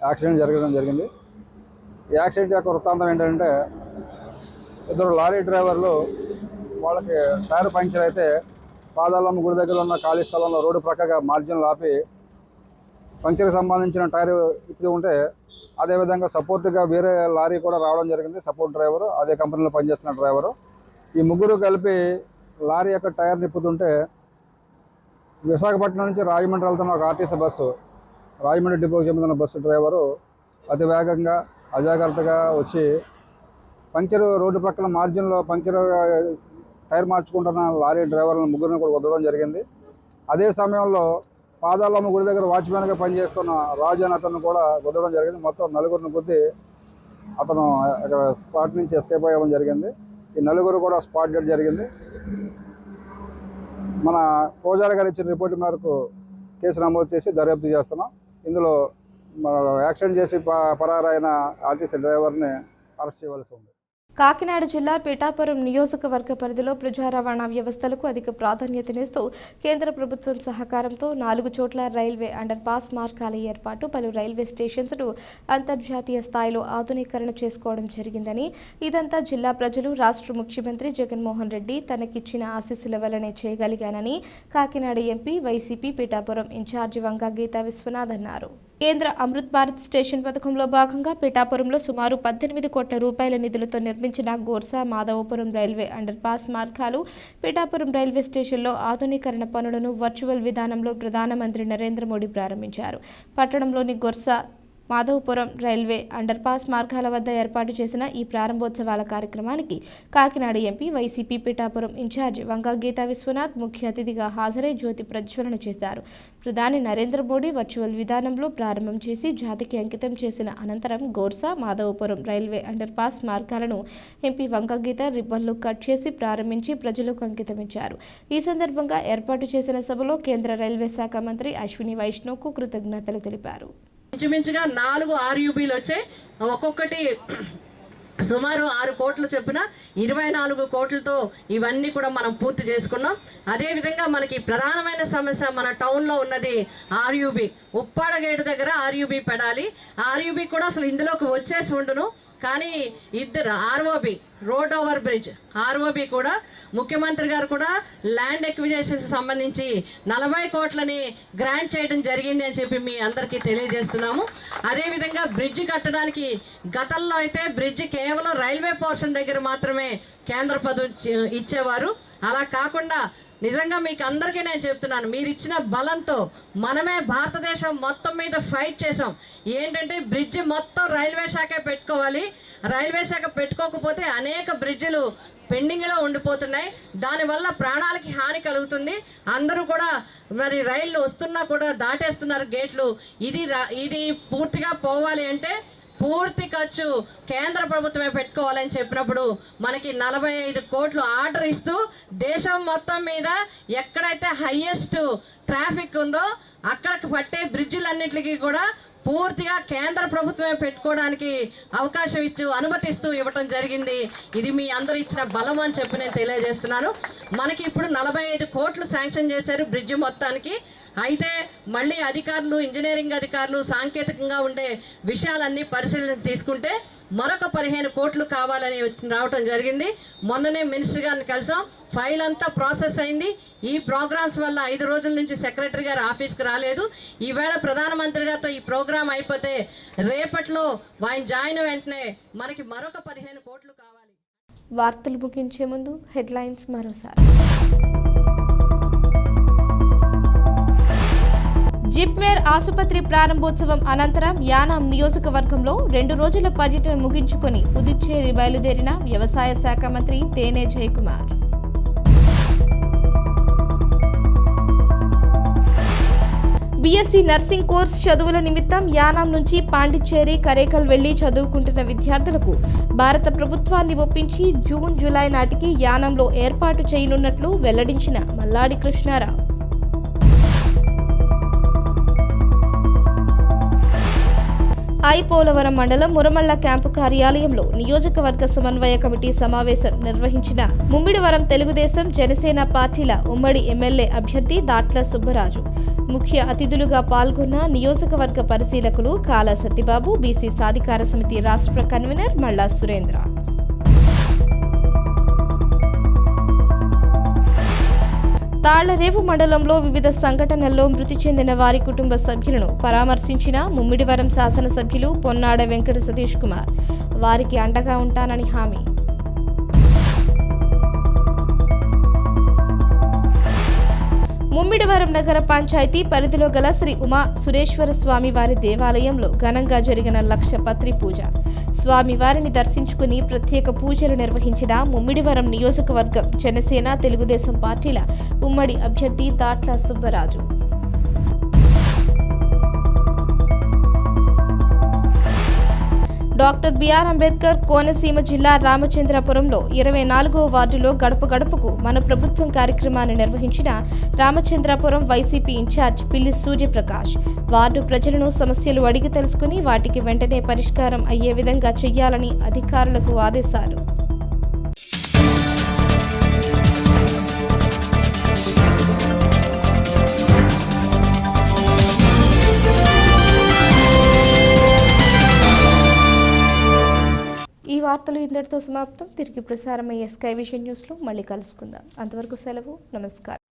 యాక్సిడెంట్ జరగడం జరిగింది. ఈ యాక్సిడెంట్ యొక్క వృత్తాంతం ఏంటంటే, ఇద్దరు లారీ డ్రైవర్లు వాళ్ళకి టైర్ పంక్చర్ అయితే పాదాలమ్మ గుడి దగ్గర ఉన్న ఖాళీ స్థలంలో రోడ్డు ప్రక్కగా మార్జిన్లు ఆపి పంక్చర్కి సంబంధించిన టైర్ ఇప్పి ఉంటే అదేవిధంగా సపోర్ట్గా వేరే లారీ కూడా రావడం జరిగింది. సపోర్ట్ డ్రైవరు, అదే కంపెనీలో పనిచేస్తున్న డ్రైవరు, ఈ ముగ్గురు కలిపి లారీ యొక్క టైర్ నిప్పుతుంటే విశాఖపట్నం నుంచి రాజమండ్రి వెళ్తున్న ఒక ఆర్టీసీ బస్సు, రాజమండ్రి డిపోకి చెందిన బస్సు డ్రైవరు అతి వేగంగా అజాగ్రత్తగా వచ్చి పంక్చర్ రోడ్డు పక్కన మార్జిన్లో పంక్చర్ టైర్ మార్చుకుంటున్న లారీ డ్రైవర్లను ముగ్గురిని కూడా వదలడం జరిగింది. అదే సమయంలో పాదాలమ్మ గుడి దగ్గర వాచ్మెన్గా పనిచేస్తున్న రాజు అని అతను కూడా వదలడం జరిగింది. మొత్తం 4గురిని గుద్ది అతను అక్కడ స్పాట్ నుంచి ఎస్కేప్ అయ్యడం జరిగింది. ఈ 4గురు కూడా స్పాట్ డెడ్ జరిగింది. మన పూజారి గారు ఇచ్చిన రిపోర్ట్ మేరకు కేసు నమోదు చేసి దర్యాప్తు చేస్తున్నాం. ఇందులో యాక్సిడెంట్ చేసి పరారైన ఆర్టీసీ డ్రైవర్ని అరెస్ట్ చేయవలసి ఉంది. కాకినాడ జిల్లా పిఠాపురం నియోజకవర్గ పరిధిలో ప్రజా రవాణా వ్యవస్థలకు అధిక ప్రాధాన్యతనిస్తూ కేంద్ర ప్రభుత్వం సహకారంతో 4 చోట్ల రైల్వే అండర్ పాస్ మార్గాల ఏర్పాటు, పలు రైల్వే స్టేషన్స్ను అంతర్జాతీయ స్థాయిలో ఆధునీకరణ చేసుకోవడం జరిగిందని, ఇదంతా జిల్లా ప్రజలు రాష్ట్ర ముఖ్యమంత్రి జగన్మోహన్ రెడ్డి తనకిచ్చిన ఆశీస్సుల వల్లనే చేయగలిగానని Kakinada MP YCP Pithapuram in charge Vanga Geetha Viswanath అన్నారు. కేంద్ర అమృత్ భారత్ స్టేషన్ పథకంలో భాగంగా పిఠాపురంలో సుమారు 18 కోట్ల రూపాయల నిధులతో నిర్మించిన Gorsa Madhavapuram railway under pass మార్గాలు, పిఠాపురం రైల్వే స్టేషన్లో ఆధునీకరణ పనులను వర్చువల్ విధానంలో ప్రధానమంత్రి నరేంద్ర మోడీ ప్రారంభించారు. పట్టణంలోని Gorsa Madhavapuram railway underpass మార్గాల వద్ద ఏర్పాటు చేసిన ఈ ప్రారంభోత్సవాల కార్యక్రమానికి Kakinada MP YCP Pithapuram incharge Vanga Geetha Viswanath ముఖ్య అతిథిగా హాజరై జ్యోతి ప్రజ్వలన చేశారు. ప్రధాని నరేంద్ర మోడీ వర్చువల్ విధానంలో ప్రారంభం చేసి జాతికి అంకితం చేసిన అనంతరం Gorsa Madhavapuram railway under pass మార్గాలను ఎంపీ వంగా గీత రిబ్బన్లు కట్ చేసి ప్రారంభించి ప్రజలకు అంకితమిచ్చారు. ఈ సందర్భంగా ఏర్పాటు చేసిన సభలో కేంద్ర రైల్వే శాఖ మంత్రి అశ్విని వైష్ణవ్కు కృతజ్ఞతలు తెలిపారు. ఇంచుమించుగా 4 RUBలు వచ్చాయి. ఒక్కొక్కటి సుమారు 6 కోట్లు చొప్పున 24 కోట్లతో ఇవన్నీ కూడా మనం పూర్తి చేసుకున్నాం. అదేవిధంగా మనకి ప్రధానమైన సమస్య మన టౌన్లో ఉన్నది RUB, ఉప్పాడ గేటు దగ్గర RUB పెడాలి. RUB కూడా అసలు ఇందులోకి వచ్చేసి ఉండును, కానీ ఇద్దరు ROB road over bridge ROB కూడా ముఖ్యమంత్రి గారు కూడా ల్యాండ్ ఎక్విజిషన్ సంబంధించి 40 కోట్లని గ్రాంట్ చేయడం జరిగింది అని చెప్పి మీ అందరికీ తెలియజేస్తున్నాము. అదేవిధంగా బ్రిడ్జ్ కట్టడానికి గతంలో అయితే బ్రిడ్జ్ కేవలం రైల్వే పోర్షన్ దగ్గర మాత్రమే కేంద్ర ప్రభుత్వం ఇచ్చేవారు. అలా కాకుండా నిజంగా మీకు అందరికీ నేను చెప్తున్నాను, మీరు ఇచ్చిన బలంతో మనమే భారతదేశం మొత్తం మీద ఫైట్ చేసాం. ఏంటంటే బ్రిడ్జ్ మొత్తం రైల్వే శాఖే పెట్టుకోవాలి, రైల్వే శాఖ పెట్టుకోకపోతే అనేక బ్రిడ్జిలు పెండింగ్లో ఉండిపోతున్నాయి, దానివల్ల ప్రాణాలకి హాని కలుగుతుంది. అందరూ కూడా మరి రైళ్ళు వస్తున్నా కూడా దాటేస్తున్నారు గేట్లు. ఇది పూర్తిగా పోవాలి అంటే పూర్తి ఖర్చు కేంద్ర ప్రభుత్వమే పెట్టుకోవాలని చెప్పినప్పుడు మనకి 45 కోట్లు ఆర్డర్ ఇస్తూ దేశం మొత్తం మీద ఎక్కడైతే హైయెస్ట్ ట్రాఫిక్ ఉందో అక్కడికి పట్టే బ్రిడ్జిలన్నిటికీ కూడా పూర్తిగా కేంద్ర ప్రభుత్వమే పెట్టుకోవడానికి అవకాశం అనుమతిస్తూ ఇవ్వటం జరిగింది. ఇది మీ అందరూ ఇచ్చిన బలం అని చెప్పి నేను తెలియజేస్తున్నాను. మనకి ఇప్పుడు 45 కోట్లు శాంక్షన్ చేశారు బ్రిడ్జ్ మొత్తానికి. అయితే మళ్ళీ అధికారులు, ఇంజనీరింగ్ అధికారులు సాంకేతికంగా ఉండే విషయాలన్నీ పరిశీలన తీసుకుంటే మరొక 15 కోట్లు కావాలని రావటం జరిగింది. మొన్ననే మినిస్టర్ గారిని కలిసాం, ఫైల్ అంతా ప్రాసెస్ అయింది. ఈ ప్రోగ్రామ్స్ వల్ల 5 రోజుల నుంచి సెక్రటరీ గారు ఆఫీస్కి రాలేదు. ఈవేళ ప్రధానమంత్రి గారితో ఈ ప్రోగ్రాం అయిపోతే రేపట్లో ఆయన జాయిన్ వెంటనే మనకి మరొక 15 కోట్లు కావాలి. వార్తలు ముగించే ముందు హెడ్లైన్స్ మరోసారి. జిప్మేర్ ఆసుపత్రి ప్రారంభోత్సవం అనంతరం యానాం నియోజకవర్గంలో 2 రోజుల పర్యటన ముగించుకొని పుదుచ్చేరి బయలుదేరిన వ్యవసాయ శాఖ మంత్రి తేనే జయకుమార్. బీఎస్సీ నర్సింగ్ కోర్స్ చదువుల నిమిత్తం యానాం నుంచి పాండిచ్చేరి కరేకల్ వెళ్లి చదువుకుంటున్న విద్యార్థులకు భారత ప్రభుత్వాన్ని ఒప్పించి జూన్ జూలై నాటికి యానంలో ఏర్పాటు చేయనున్నట్లు వెల్లడించిన మల్లాడి కృష్ణారావు. పోలవరం మండలం మురమళ్ల క్యాంపు కార్యాలయంలో నియోజకవర్గ సమన్వయ కమిటీ సమావేశం నిర్వహించిన ముమ్మిడివరం తెలుగుదేశం జనసేన పార్టీల ఉమ్మడి ఎమ్మెల్యే అభ్యర్థి దాట్ల సుబ్బరాజు ముఖ్య అతిథులుగా పాల్గొన్న నియోజకవర్గ పరిశీలకులు కాల సత్యబాబు, బీసీ సాధికార సమితి రాష్ట్ర కన్వీనర్ మల్లా సురేంద్ర. తాళ్లరేవు మండలంలో వివిధ సంఘటనల్లో మృతి చెందిన వారి కుటుంబ సభ్యులను పరామర్శించిన ముమ్మిడివరం శాసనసభ్యులు పొన్నాడ వెంకట సతీష్ కుమార్ వారికి అండగా ఉంటానని హామీ. ముమ్మిడివరం నగర పంచాయతీ పరిధిలో గల శ్రీ ఉమా సురేశ్వర స్వామి వారి దేవాలయంలో ఘనంగా జరిగిన లక్షపత్రి పూజ. స్వామివారిని దర్శించుకుని ప్రత్యేక పూజలు నిర్వహించిన ముమ్మిడివరం నియోజకవర్గం జనసేన తెలుగుదేశం పార్టీల ఉమ్మడి అభ్యర్థి దాట్ల సుబ్బరాజు. డాక్టర్ బిఆర్ అంబేద్కర్ కోనసీమ జిల్లా రామచంద్రపురంలో 24వ వార్డులో గడప గడపకు మన ప్రభుత్వం కార్యక్రమాన్ని నిర్వహించిన రామచంద్రపురం వైసీపీ ఇన్ఛార్జ్ పిల్లి సూర్యప్రకాష్ వార్డు ప్రజలను సమస్యలు అడిగి తెలుసుకుని వాటికి వెంటనే పరిష్కారం అయ్యే విధంగా చేయాలని అధికారులకు ఆదేశాలు. ఈ వార్తలు ఇంతటితో సమాప్తం. తిరిగి ప్రసారమయ్యే స్కై విజన్ న్యూస్లో మళ్ళీ కలుసుకుందాం. అంతవరకు సెలవు. నమస్కారం.